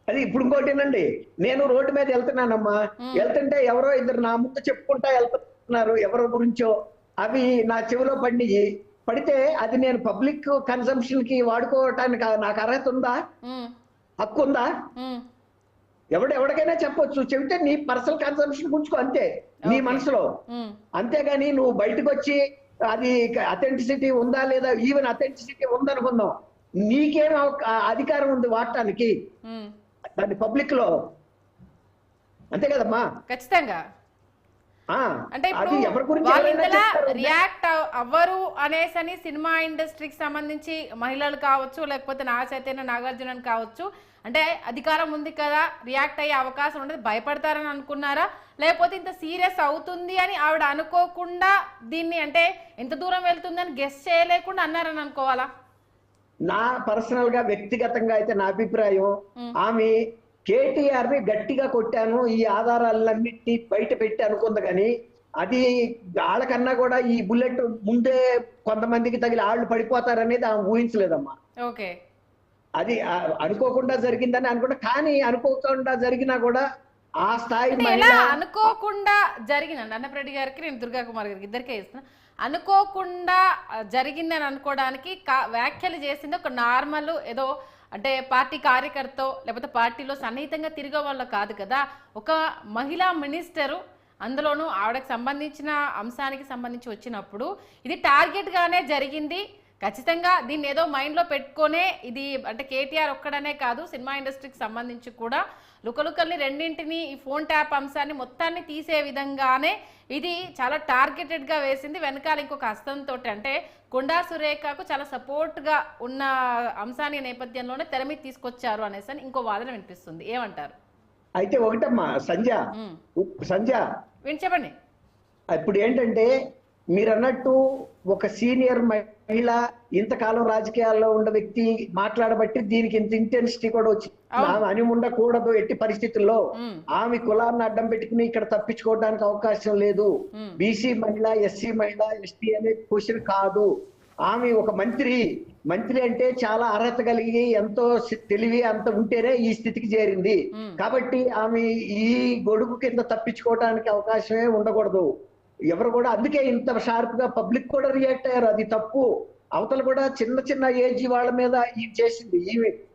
అది ఇప్పుడు ఇంకోటేనండి, నేను రోడ్డు మీద వెళ్తున్నానమ్మా, వెళ్తుంటే ఎవరో ఇద్దరు నా ముందు చెప్పుకుంటా వెళ్తున్నారు ఎవరో గురించో. అవి నా చెవిలో పడితే అది నేను పబ్లిక్ కన్సంప్షన్ కి వాడుకోవటానికి నాకు అర్హత ఉందా, హక్కు ఉందా? ఎవరికైనా చెప్పొచ్చు, చెబితే నీ పర్సనల్ కన్సంప్షన్ గుంచుకో అంతే నీ మనసులో. అంతేగాని నువ్వు బయటకు వచ్చి అది అథెంటిసిటీ ఉందా లేదా, ఈవెన్ అథెంటిసిటీ ఉందనుకుందాం, నీకేం అధికారం ఉంది వాడటానికి దాన్ని పబ్లిక్ లో? అంతే కదమ్మా. ఖచ్చితంగా. అంటే రియాక్ట్ అవ్వరు అనేసని సినిమా ఇండస్ట్రీకి సంబంధించి మహిళలు కావచ్చు, లేకపోతే నాగ చైతన్య, నాగార్జున కావచ్చు, అంటే అధికారం ఉంది కదా రియాక్ట్ అయ్యే అవకాశం ఉండదు, భయపడతారని అనుకున్నారా? లేకపోతే ఇంత సీరియస్ అవుతుంది అని ఆవిడ అనుకోకుండా దీన్ని అంటే ఎంత దూరం వెళ్తుందని గెస్ చేయలేకుండా అన్నారని అనుకోవాలా? నా పర్సనల్ గా వ్యక్తిగతంగా అయితే నా అభిప్రాయం, ఆమె కేటీఆర్ ని గట్టిగా కొట్టాను, ఈ ఆధారాలన్నింటినీ బయట పెట్టి అనుకుంది. కానీ అది వాళ్ళకన్నా కూడా ఈ బుల్లెట్ ముందే కొంతమందికి తగిలి ఆళ్ళు పడిపోతారనేది ఆమె ఊహించలేదమ్మా. అది అనుకోకుండా జరిగిందని అనుకుంటా. కానీ అనుకోకుండా జరిగినా కూడా ఆ స్థాయి అనుకోకుండా జరిగిందండి. అన్నప్రెడ్డి గారికి నేను దుర్గాకుమార్ గారికి ఇద్దరికే ఇస్తున్నా. అనుకోకుండా జరిగిందని అనుకోవడానికి వ్యాఖ్యలు చేసింది ఒక నార్మల్ ఏదో అంటే పార్టీ కార్యకర్త లేకపోతే పార్టీలో సన్నిహితంగా తిరిగే వాళ్ళు కాదు కదా. ఒక మహిళా మినిస్టరు అందులోనూ ఆవిడకి సంబంధించిన అంశానికి సంబంధించి వచ్చినప్పుడు ఇది టార్గెట్గానే జరిగింది, ఖచ్చితంగా దీన్ని ఏదో మైండ్లో పెట్టుకొనే ఇది, అంటే కేటీఆర్ ఒక్కడనే కాదు సినిమా ఇండస్ట్రీకి సంబంధించి కూడా లుకలుకల్ని రెండింటిని ఈ ఫోన్ ట్యాప్ అంశాన్ని మొత్తాన్ని తీసే విధంగానే ఇది చాలా టార్గెటెడ్గా వేసింది. వెనకాల ఇంకొక హస్తంతో అంటే కొండా సురేఖకు చాలా సపోర్ట్గా ఉన్న అంశాన్ని నేపథ్యంలోనే తెర మీద తీసుకొచ్చారు అనేసి అని ఇంకో వాదన వినిపిస్తుంది. ఏమంటారు? అయితే ఒకటమ్మా సంధ్య చెప్పండి. ఇప్పుడు ఏంటంటే మీరు అన్నట్టు ఒక సీనియర్ మహిళ ఇంతకాలం రాజకీయాల్లో ఉన్న వ్యక్తి మాట్లాడబట్టి దీనికి ఇంత ఇంటెన్సిటీ కూడా వచ్చింది. ఆమె అని ఉండకూడదు ఎట్టి పరిస్థితుల్లో, ఆమె కులాన్ని అడ్డం పెట్టుకుని ఇక్కడ తప్పించుకోవడానికి అవకాశం లేదు. బీసీ మహిళ, ఎస్సీ మహిళ, ఎస్టీ అనే క్వశ్చన్ కాదు. ఆమె ఒక మంత్రి అంటే చాలా అర్హత కలిగి ఎంతో తెలివి అంత ఉంటేనే ఈ స్థితికి చేరింది. కాబట్టి ఆమె ఈ గొడుగు కింద తప్పించుకోవడానికి అవకాశమే ఉండకూడదు ఎవరు కూడా. అందుకే ఇంత షార్ప్ గా పబ్లిక్ కూడా రియాక్ట్ అయ్యారు. అది తప్పు. అవతల కూడా చిన్న ఏజ్ వాళ్ళ మీద ఈమె చేసింది.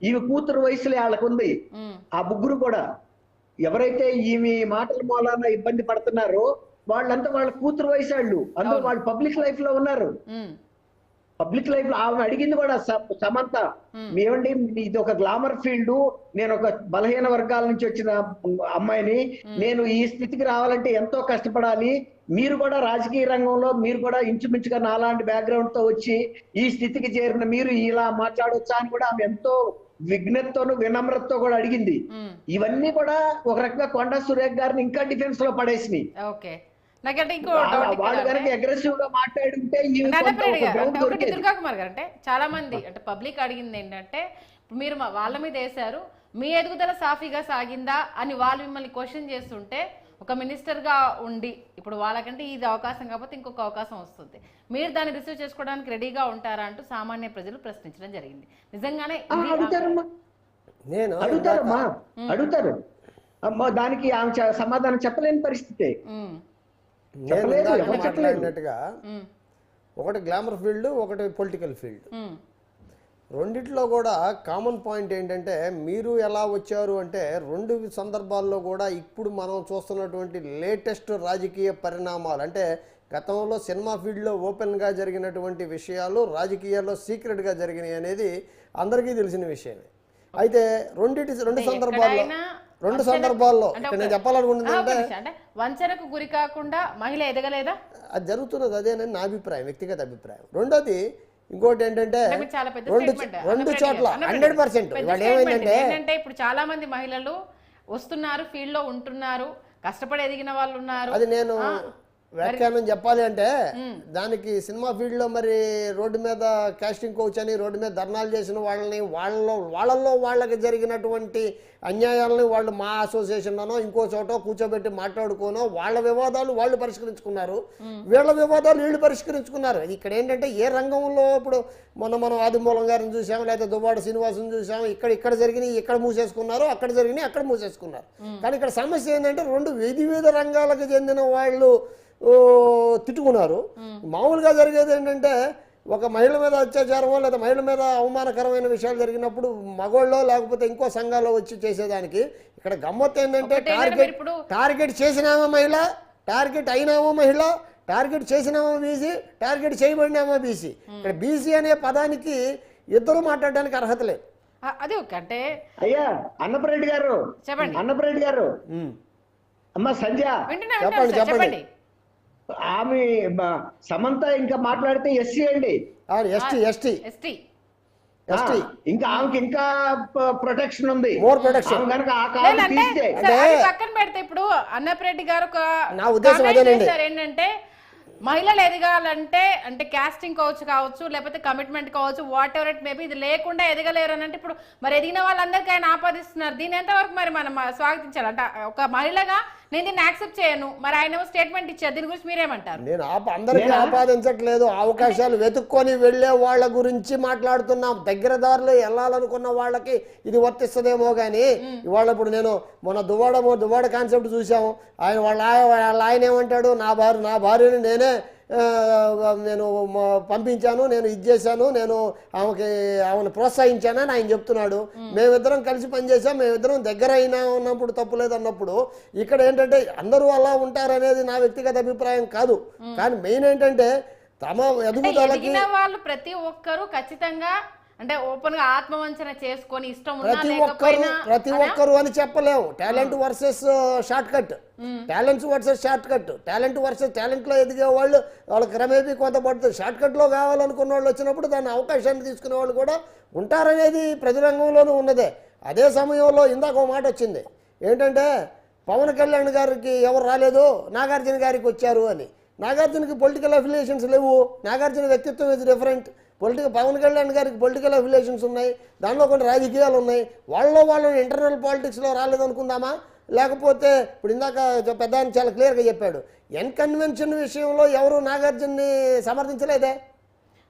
ఈమె కూతురు వయసులో వాళ్ళకుంది. ఆ ముగ్గురు కూడా ఎవరైతే ఈమె మాటల మూలాన ఇబ్బంది పడుతున్నారో వాళ్ళంతా వాళ్ళ కూతురు వయసు వాళ్ళు, అందరూ వాళ్ళు పబ్లిక్ లైఫ్ లో ఉన్నారు. పబ్లిక్ లైఫ్ లో ఆమె అడిగింది కూడా సమంత, ఏమండి ఇది ఒక గ్లామర్ ఫీల్డ్, నేను ఒక బలహీన వర్గాల నుంచి వచ్చిన అమ్మాయిని, నేను ఈ స్థితికి రావాలంటే ఎంతో కష్టపడాలి. మీరు కూడా రాజకీయ రంగంలో మీరు కూడా ఇంచుమించుగా నాలాంటి బ్యాక్గ్రౌండ్ తో వచ్చి ఈ స్థితికి చేరిన మీరు ఇలా మాట్లాడొచ్చా అని కూడా ఆమె ఎంతో విఘ్నతతోను వినమ్రతతో కూడా అడిగింది. ఇవన్నీ కూడా ఒక రకంగా కొండా సురేఖ్ గారిని ఇంకా డిఫెన్స్ లో పడేసినాయి. వాళ్ళు కనుక అగ్రెసివ్ గా మాట్లాడుంటే దుర్గాకుమార్ గారు, అంటే చాలా మంది అంటే పబ్లిక్ అడిగింది ఏంటంటే మీరు వాళ్ళ మీద వేశారు, మీ ఎదుగుదల సాఫీగా సాగిందా అని వాళ్ళు మిమ్మల్ని క్వశ్చన్ చేస్తుంటే ఒక మినిస్టర్ గా ఉండి ఇప్పుడు వాళ్ళకంటే ఇది అవకాశం కాకపోతే ఇంకొక అవకాశం వస్తుంది, మీరు దాన్ని రిసీవ్ చేసుకోవడానికి రెడీగా ఉంటారా అంటూ సామాన్య ప్రజలు ప్రశ్నించడం జరిగింది. నిజంగానే అడుగుతారు. దానికి ఆమె సమాధానం చెప్పలేని పరిస్థితి. మాట్లాడినట్టుగా ఒకటి గ్లామర్ ఫీల్డ్, ఒకటి పొలిటికల్ ఫీల్డ్. రెండిట్లో కూడా కామన్ పాయింట్ ఏంటంటే మీరు ఎలా వచ్చారు అంటే రెండు సందర్భాల్లో కూడా ఇప్పుడు మనం చూస్తున్నటువంటి లేటెస్ట్ రాజకీయ పరిణామాలు, అంటే గతంలో సినిమా ఫీల్డ్లో ఓపెన్గా జరిగినటువంటి విషయాలు రాజకీయాల్లో సీక్రెట్గా జరిగినాయి అనేది అందరికీ తెలిసిన విషయమే. అయితే రెండు సందర్భాల్లో నేను చెప్పాలనుకుంటుంది అంటే వంచనకు గురి కాకుండా మహిళ ఎదగలేదా, అది జరుగుతున్నది అదేనని నా అభిప్రాయం, వ్యక్తిగత అభిప్రాయం. రెండోది ఇంకోటి ఏంటంటే రెండు చోట్ల 100% వాళ్ళు ఏమైందంటే ఇప్పుడు చాలా మంది మహిళలు వస్తున్నారు, ఫీల్డ్ లో ఉంటున్నారు, కష్టపడి ఎదిగిన వాళ్ళు ఉన్నారు. అది నేను వ్యాఖ్యానం చెప్పాలి అంటే దానికి సినిమా ఫీల్డ్లో మరి రోడ్డు మీద కాస్టింగ్ కోచ్ అని రోడ్డు మీద ధర్నాలు చేసిన వాళ్ళని వాళ్ళల్లో వాళ్ళకి జరిగినటువంటి అన్యాయాలని వాళ్ళు మా అసోసియేషన్లోనో ఇంకో చోట కూర్చోబెట్టి మాట్లాడుకోనో వాళ్ళ వివాదాలు వాళ్ళు పరిష్కరించుకున్నారు, వీళ్ళ వివాదాలు వీళ్ళు పరిష్కరించుకున్నారు. ఇక్కడ ఏంటంటే ఏ రంగంలో ఇప్పుడు మనం ఆదిమూలం గారిని చూసాం, లేకపోతే దువ్వాడ శ్రీనివాసుని చూసాం, ఇక్కడ జరిగినాయి ఇక్కడ మూసేసుకున్నారు, అక్కడ జరిగినాయి అక్కడ మూసేసుకున్నారు. కానీ ఇక్కడ సమస్య ఏంటంటే రెండు వివిధ రంగాలకు చెందిన వాళ్ళు తిట్టుకున్నారు. మామూలుగా జరిగేది ఏంటంటే ఒక మహిళ మీద అత్యాచారమో లేదా మహిళ మీద అవమానకరమైన విషయాలు జరిగినప్పుడు మగోళ్ళో లేకపోతే ఇంకో సంఘాల్లో వచ్చి చేసేదానికి ఇక్కడ గమ్మత్తు ఏంటంటే టార్గెట్ చేసినామో మహిళ, టార్గెట్ అయినామో మహిళ, టార్గెట్ చేసినామో బీసీ, టార్గెట్ చేయబడినామో బీసీ. ఇక్కడ బీసీ అనే పదానికి ఇద్దరు మాట్లాడడానికి అర్హత లేదు. అది అంటే అయ్యా అన్నపరెడ్డి గారు అమ్మ సంధ్య చెప్పండి. ఆమె సమంత ఇంకా మాట్లాడితే ఎస్సీ అండి, ఎస్టీ ఇంకా ఆమెకి ఇంకా ప్రొటెక్షన్ ఉంది, మోర్ ప్రొటెక్షన్. పక్కన పెడితే ఇప్పుడు అన్నపరెడ్డి గారు నా ఉద్దేశం అదేనండి ఏంటంటే మహిళలు ఎదగాలంటే అంటే కాస్టింగ్ కౌచ్ కావచ్చు లేకపోతే కమిట్మెంట్ కావచ్చు, వాట్ ఎవర్ ఇట్ మేబీ, ఇది లేకుండా ఎదగలేరు అని అంటే ఇప్పుడు మరి ఎదిగిన వాళ్ళందరికీ ఆయన ఆపాదిస్తున్నారు. దీని ఎంతవరకు మరి మనం స్వాగతించాలి? అంటే ఒక మహిళగా నేను దీన్ని యాక్సెప్ట్ చేయను, మరి ఆయన స్టేట్మెంట్ ఇచ్చారు, దీని గురించి మీరేమంటారు? నేను అందరికీ ఆపాదించట్లేదు, అవకాశాలు వెతుక్కొని వెళ్లే వాళ్ళ గురించి మాట్లాడుతున్నాం. దగ్గర దారిలో వెళ్ళాలనుకున్న వాళ్ళకి ఇది వర్తిస్తుందేమో కానీ ఇవాళ ఇప్పుడు నేను మొన్న దువ్వాడ కాన్సెప్ట్ చూసాము. ఆయన వాళ్ళ ఆయన ఏమంటాడు, నా భార్యను నేనే నేను పంపించాను, నేను ఇది చేశాను, నేను ఆమెను ప్రోత్సహించానని ఆయన చెప్తున్నాడు. మేమిద్దరం కలిసి పనిచేసాం, మేమిద్దరం దగ్గర అయినా ఉన్నప్పుడు తప్పులేదు అన్నప్పుడు ఇక్కడ ఏంటంటే అందరూ అలా ఉంటారనేది నా వ్యక్తిగత అభిప్రాయం కాదు. కానీ మెయిన్ ఏంటంటే తమ ఎదుగుదలకి వాళ్ళు ప్రతి ఒక్కరూ ఖచ్చితంగా అంటే ఓపెన్ గా ఆత్మవంచన చేసుకొని ఇష్టం ప్రతి ఒక్కరు అని చెప్పలేము. Talent versus short cut, talents versus short cut, talent versus talent లో ఎదిగే వాళ్ళు వాళ్ళకి క్రమేపీ కొంత పడుతుంది. షార్ట్ కట్ లో కావాలనుకున్న వాళ్ళు వచ్చినప్పుడు దాన్ని అవకాశాన్ని తీసుకునే వాళ్ళు కూడా ఉంటారనేది ప్రతిరంగంలోనూ ఉన్నదే. అదే సమయంలో ఇందాక ఒక మాట వచ్చింది ఏంటంటే పవన్ కళ్యాణ్ గారికి ఎవరు రాలేదు, నాగార్జున గారికి వచ్చారు అని. నాగార్జునకి పొలిటికల్ అఫిలియేషన్స్ లేవు, నాగార్జున వ్యక్తిత్వం ఇస్ డిఫరెంట్. పవన్ కళ్యాణ్ గారికి పొలిటికల్ అఫిలియేషన్స్ ఉన్నాయి, దానిలో కొన్ని రాజకీయాలు ఉన్నాయి. వాళ్ళు ఇంటర్నల్ పాలిటిక్స్లో రాలేదనుకుందామా? లేకపోతే ఇప్పుడు ఇందాక పెద్ద ఆయన చాలా క్లియర్గా చెప్పాడు, ఎన్కన్వెన్షన్ విషయంలో ఎవరు నాగార్జున్ని సమర్థించలేదే.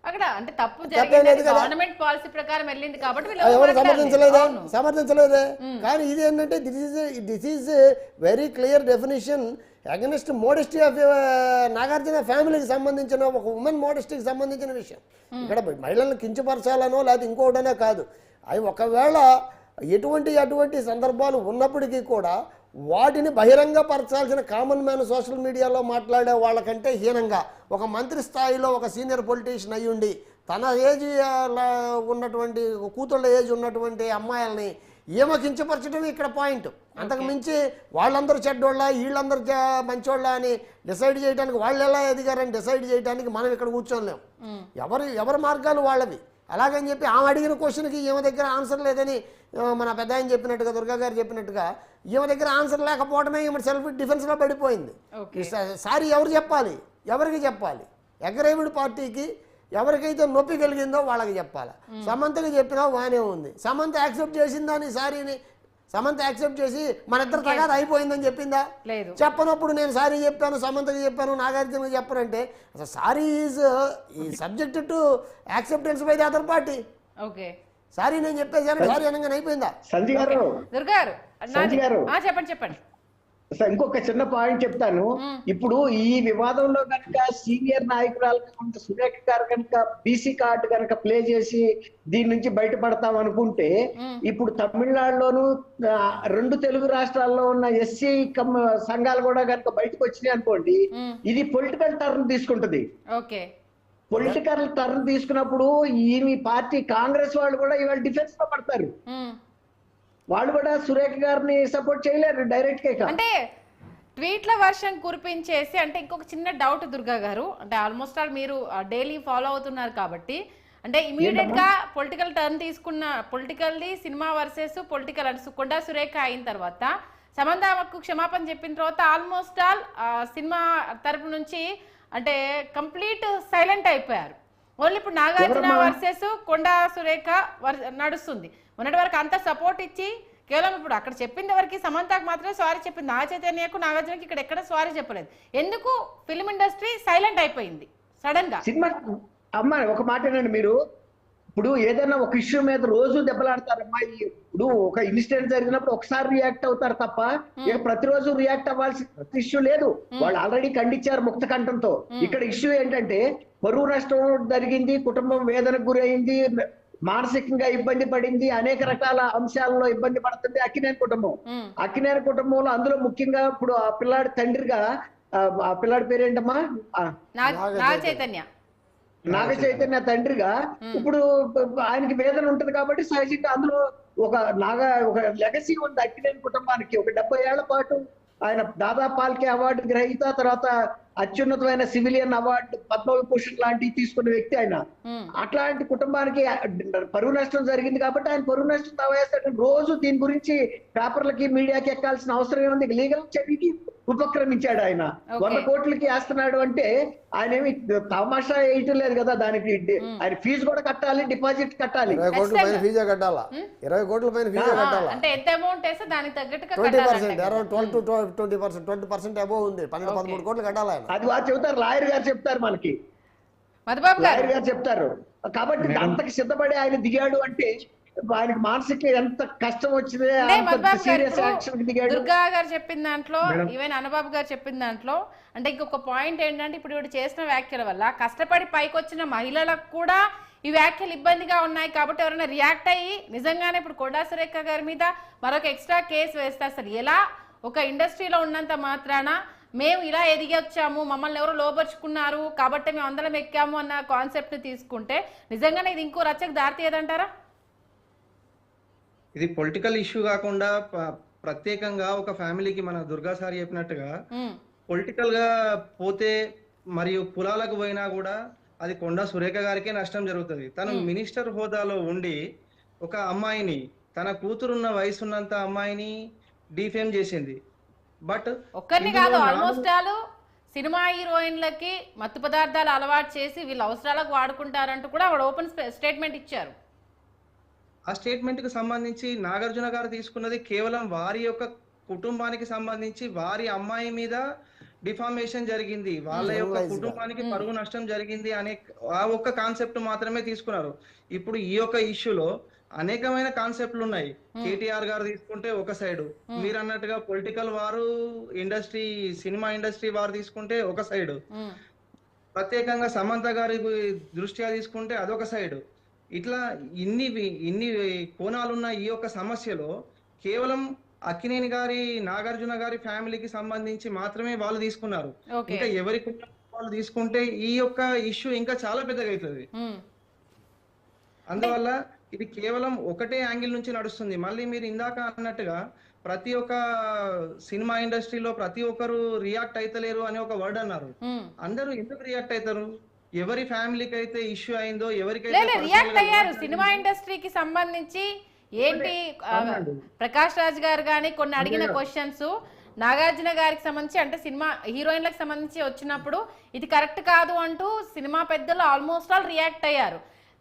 అక్కడ అంటే తప్పు జరిగింది గవర్నమెంట్ పాలసీ ప్రకారం వెళ్ళింది కాబట్టి ఎవరు సమర్థించలేదే. కానీ ఇది ఏంటంటే this is very clear definition against modesty of Nagarjuna ఫ్యామిలీకి సంబంధించిన ఒక ఉమెన్ మోడెస్టీకి సంబంధించిన విషయం. ఇక్కడ మహిళలను కించపరచాలనో లేకపోతే ఇంకోటనే కాదు. అవి ఒకవేళ అటువంటి సందర్భాలు ఉన్నప్పటికీ కూడా వాటిని బహిరంగపరచాల్సిన కామన్ మ్యాన్ సోషల్ మీడియాలో మాట్లాడే వాళ్ళకంటే హీనంగా ఒక మంత్రి స్థాయిలో ఒక సీనియర్ పొలిటీషియన్ అయ్యుండి తన ఏజ్ ఉన్నటువంటి కూతుళ్ళ ఏజ్ ఉన్నటువంటి అమ్మాయిల్ని ఏమో కించపరచడం ఇక్కడ పాయింట్. అంతకు మించి వాళ్ళందరూ చెడ్డోళ్ళ వీళ్ళందరూ మంచోళ్ళ అని డిసైడ్ చేయడానికి, వాళ్ళు ఎలా ఎదిగారని డిసైడ్ చేయడానికి మనం ఇక్కడ కూర్చోలేము. ఎవరి మార్గాలు వాళ్ళవి. అలాగని చెప్పి ఆమె అడిగిన క్వశ్చన్కి ఈమె దగ్గర ఆన్సర్ లేదని మన పెద్ద ఆయన చెప్పినట్టుగా, దుర్గా గారు చెప్పినట్టుగా ఈమె దగ్గర ఆన్సర్ లేకపోవడమే ఈమె సెల్ఫ్ డిఫెన్స్లో పడిపోయింది. సారీ ఎవరు చెప్పాలి, ఎవరికి చెప్పాలి? అగ్రేవిడ్ పార్టీకి ఎవరికైతే నొప్పి కలిగిందో వాళ్ళకి చెప్పాలి. సమంతకి చెప్పినా బాగానే ఉంది. సమంత యాక్సెప్ట్ చేసిందని సారీని సమంత యాక్సెప్ట్ చేసి మన ఇద్దరు తగాద అయిపోయిందని చెప్పిందా? చెప్పనప్పుడు నేను సారీ చెప్పాను, సమంతకి చెప్పాను, నాగార్జునకి చెప్పనంటే అసలు sorry is subject to acceptance by the other party. Sorry నేను చెప్పేసాను, సారీ అనగానే అయిపోయిందా? సంజయ్ గారు చెప్పండి. ఇంకొక చిన్న పాయింట్ చెప్తాను. ఇప్పుడు ఈ వివాదంలో కనుక సీనియర్ నాయకురాలు సురేఖ గారు కనుక బీసీ కార్డు కనుక ప్లే చేసి దీని నుంచి బయటపడతాం అనుకుంటే, ఇప్పుడు తమిళనాడులోను 2 తెలుగు రాష్ట్రాల్లో ఉన్న ఎస్సీ సంఘాలు కూడా కనుక బయటకు వచ్చినాయి అనుకోండి, ఇది పొలిటికల్ టర్న్ తీసుకుంటది. పొలిటికల్ టర్న్ తీసుకున్నప్పుడు ఈ పార్టీ కాంగ్రెస్ వాళ్ళు కూడా ఇవాళ డిఫెన్స్ లో పడతారు. వాళ్ళు కూడా సురేఖ గారిని సపోర్ట్ చేయలేరు డైరెక్ట్ గా. అంటే ట్వీట్ల వర్షం కురిపించేసి అంటే ఇంకొక చిన్న డౌట్ దుర్గా గారు, అంటే ఆల్మోస్ట్ ఆల్ మీరు డైలీ ఫాలో అవుతున్నారు కాబట్టి అంటే ఇమీడియట్ గా పొలిటికల్ టర్న్ తీసుకున్న పొలిటికల్ది సినిమా వర్సెస్ పొలిటికల్ అంటే కొండా సురేఖ అయిన తర్వాత సమంతకు క్షమాపణ చెప్పిన తర్వాత ఆల్మోస్ట్ ఆల్ సినిమా తరపు నుంచి అంటే కంప్లీట్ సైలెంట్ అయిపోయారు. ఓన్లీ ఇప్పుడు నాగార్జున వర్సెస్ కొండా సురేఖ నడుస్తుంది. మొన్నటి వరకు అంత సపోర్ట్ ఇచ్చి కేవలం ఇప్పుడు అక్కడ చెప్పింది వరకు సమంతకు మాత్రమే సారీ చెప్పింది, నా చైతన్యకు నాగార్జునకి ఇక్కడ ఎక్కడ సారీ చెప్పలేదు. ఎందుకు ఫిల్మ్ ఇండస్ట్రీ సైలెంట్ అయిపోయింది సడన్ గా? సినిమా అమ్మా ఒక మాటేనండి, మీరు ఇప్పుడు ఏదైనా ఒక ఇష్యూ మీద రోజు దెబ్బలాడతారమ్మా. ఇప్పుడు ఒక ఇన్సిడెంట్ జరిగినప్పుడు ఒకసారి రియాక్ట్ అవుతారు తప్ప ప్రతిరోజు రియాక్ట్ అవ్వాల్సిన ఇష్యూ లేదు. వాళ్ళు ఆల్రెడీ ఖండించారు ముక్త కంఠంతో. ఇక్కడ ఇష్యూ ఏంటంటే పరువు నష్టం జరిగింది, కుటుంబం వేదనకు గురైంది, మానసికంగా ఇబ్బంది పడింది, అనేక రకాల అంశాలలో ఇబ్బంది పడుతుంది అక్కినేని కుటుంబం. అక్కినేని కుటుంబంలో అందులో ముఖ్యంగా ఇప్పుడు ఆ పిల్లాడి తండ్రిగా ఆ పిల్లాడి పేరేంటమ్మా? నాగ చైతన్య తండ్రిగా ఇప్పుడు ఆయనకి వేదన ఉంటది కాబట్టి సహజంగా అందులో ఒక లెగసీ ఉంది అక్కినేని కుటుంబానికి. ఒక 70 ఏళ్ల పాటు ఆయన దాదా పాల్కే అవార్డు గ్రహీత, తర్వాత అత్యున్నతమైన సివిలియన్ అవార్డు పద్మవిభూషణ్ లాంటివి తీసుకున్న వ్యక్తి ఆయన. అట్లాంటి కుటుంబానికి పరువు నష్టం జరిగింది కాబట్టి ఆయన పరువు నష్టం దావేస్తాడు. రోజు దీని గురించి పేపర్లకి మీడియాకి ఎక్కాల్సిన అవసరం ఏముంది? లీగల్ చర్యకి ఉపక్రమించాడు ఆయన. 100 కోట్లకి వేస్తున్నాడు అంటే ఆయన ఏమి తమాషా వేయటం లేదు కదా. దానికి ఆయన ఫీజు కూడా కట్టాలి, డిపాజిట్ కట్టాలి. 20 కోట్ల పైన ఫీజు కట్టాలా? 20 కోట్ల పైన ఫీజు కట్టాలా? అంటే ఎంత అమౌంట్ వేస్తే దానికి తగ్గట్టుగా 20%, అరౌండ్ 12 to 20% అబోవ్ ఉంది. 12-13 కోట్లు కట్టాలి ఆయన. అది వారు చెబుతారు, లాయర్ గారు చెప్తారు, మనకి లాయర్ గారు చెప్తారు. కాబట్టి అంతకు సిద్ధపడి ఆయన దిగాడు అంటే ఆయనకి మానసిక ఎంత కష్టం వచ్చింది. దుర్గా గారు చెప్పిన దాంట్లో ఈవెన్ అనుబాబు గారు చెప్పిన దాంట్లో అంటే ఇంకొక పాయింట్ ఏంటంటే ఇప్పుడు ఇవి చేసిన వ్యాఖ్యల వల్ల కష్టపడి పైకి వచ్చిన మహిళలకు కూడా ఈ వ్యాఖ్యలు ఇబ్బందిగా ఉన్నాయి కాబట్టి ఎవరైనా రియాక్ట్ అయ్యి నిజంగానే ఇప్పుడు కొండా సురేఖ గారి మీద మరొక ఎక్స్ట్రా కేసు వేస్తే అసలు ఎలా ఒక ఇండస్ట్రీలో ఉన్నంత మాత్రాన మేము ఇలా ఎదిగొచ్చాము మమ్మల్ని ఎవరు లోపరుచుకున్నారు కాబట్టి మేము అందరం ఎక్కాము అన్న కాన్సెప్ట్ తీసుకుంటే నిజంగానే ఇది ఇంకో రచ్చకు దారితీయదంటారా? ఇది పొలిటికల్ ఇష్యూ కాకుండా ప్రత్యేకంగా ఒక ఫ్యామిలీకి మన దుర్గా సార్ చెప్పినట్టుగా పొలిటికల్ గా పోతే మరియు కులాలకు పోయినా కూడా అది కొండా సురేఖ గారికే నష్టం జరుగుతుంది. తను మినిస్టర్ హోదాలో ఉండి ఒక అమ్మాయిని, తన కూతురున్న వయసున్నంత అమ్మాయిని డిఫేమ్ చేసింది. బట్ ఒక్కరిని కాదు, ఆల్మోస్ట్ ఆల్ సినిమా హీరోయిన్లకి మత్తు పదార్థాలు అలవాటు చేసి వీళ్ళ అవసరాలకు వాడుకుంటారంటూ కూడా వాడు ఓపెన్ స్టేట్మెంట్ ఇచ్చారు. ఆ స్టేట్మెంట్ కి సంబంధించి నాగార్జున గారు తీసుకున్నది కేవలం వారి యొక్క కుటుంబానికి సంబంధించి వారి అమ్మాయి మీద డిఫామేషన్ జరిగింది, వాళ్ళ యొక్క కుటుంబానికి పరువు నష్టం జరిగింది అనే ఆ ఒక్క కాన్సెప్ట్ మాత్రమే తీసుకున్నారు. ఇప్పుడు ఈ యొక్క ఇష్యూలో అనేకమైన కాన్సెప్ట్లు ఉన్నాయి. కేటీఆర్ గారు తీసుకుంటే ఒక సైడ్, మీరు అన్నట్టుగా పొలిటికల్ వారు ఇండస్ట్రీ, సినిమా ఇండస్ట్రీ వారు తీసుకుంటే ఒక సైడ్, ప్రత్యేకంగా సమంత గారి దృష్ట్యా తీసుకుంటే అదొక సైడ్. ఇట్లా ఇన్ని కోణాలున్న ఈ యొక్క సమస్యలో కేవలం అక్కినేని గారి, నాగార్జున గారి ఫ్యామిలీకి సంబంధించి మాత్రమే వాళ్ళు తీసుకున్నారు. ఇంకా ఎవరి వాళ్ళు తీసుకుంటే ఈ యొక్క ఇష్యూ ఇంకా చాలా పెద్దగా అవుతుంది. అందువల్ల ఇది కేవలం ఒకటే యాంగిల్ నుంచి నడుస్తుంది. మళ్ళీ మీరు ఇందాక అన్నట్టుగా ప్రతి ఒక్క సినిమా ఇండస్ట్రీలో ప్రతి ఒక్కరు రియాక్ట్ అయితలేరు అని ఒక వర్డ్ అన్నారు. అందరూ ఎందుకు రియాక్ట్ అవుతారు? ఎవరి ఫ్యామిలీకి అయితే ఇష్యూ అయిందో, ఎవరికైతే రియాక్ట్ అయ్యారు సినిమా ఇండస్ట్రీకి సంబంధించి ఏంటి ప్రకాష్ రాజ్ గారు గాని కొన్ని అడిగిన క్వశ్చన్స్ నాగార్జున గారికి సంబంధించి అంటే సినిమా హీరోయిన్లకు సంబంధించి వచ్చినప్పుడు ఇది కరెక్ట్ కాదు అంటూ సినిమా పెద్దలు ఆల్మోస్ట్ ఆల్ రియాక్ట్ అయ్యారు.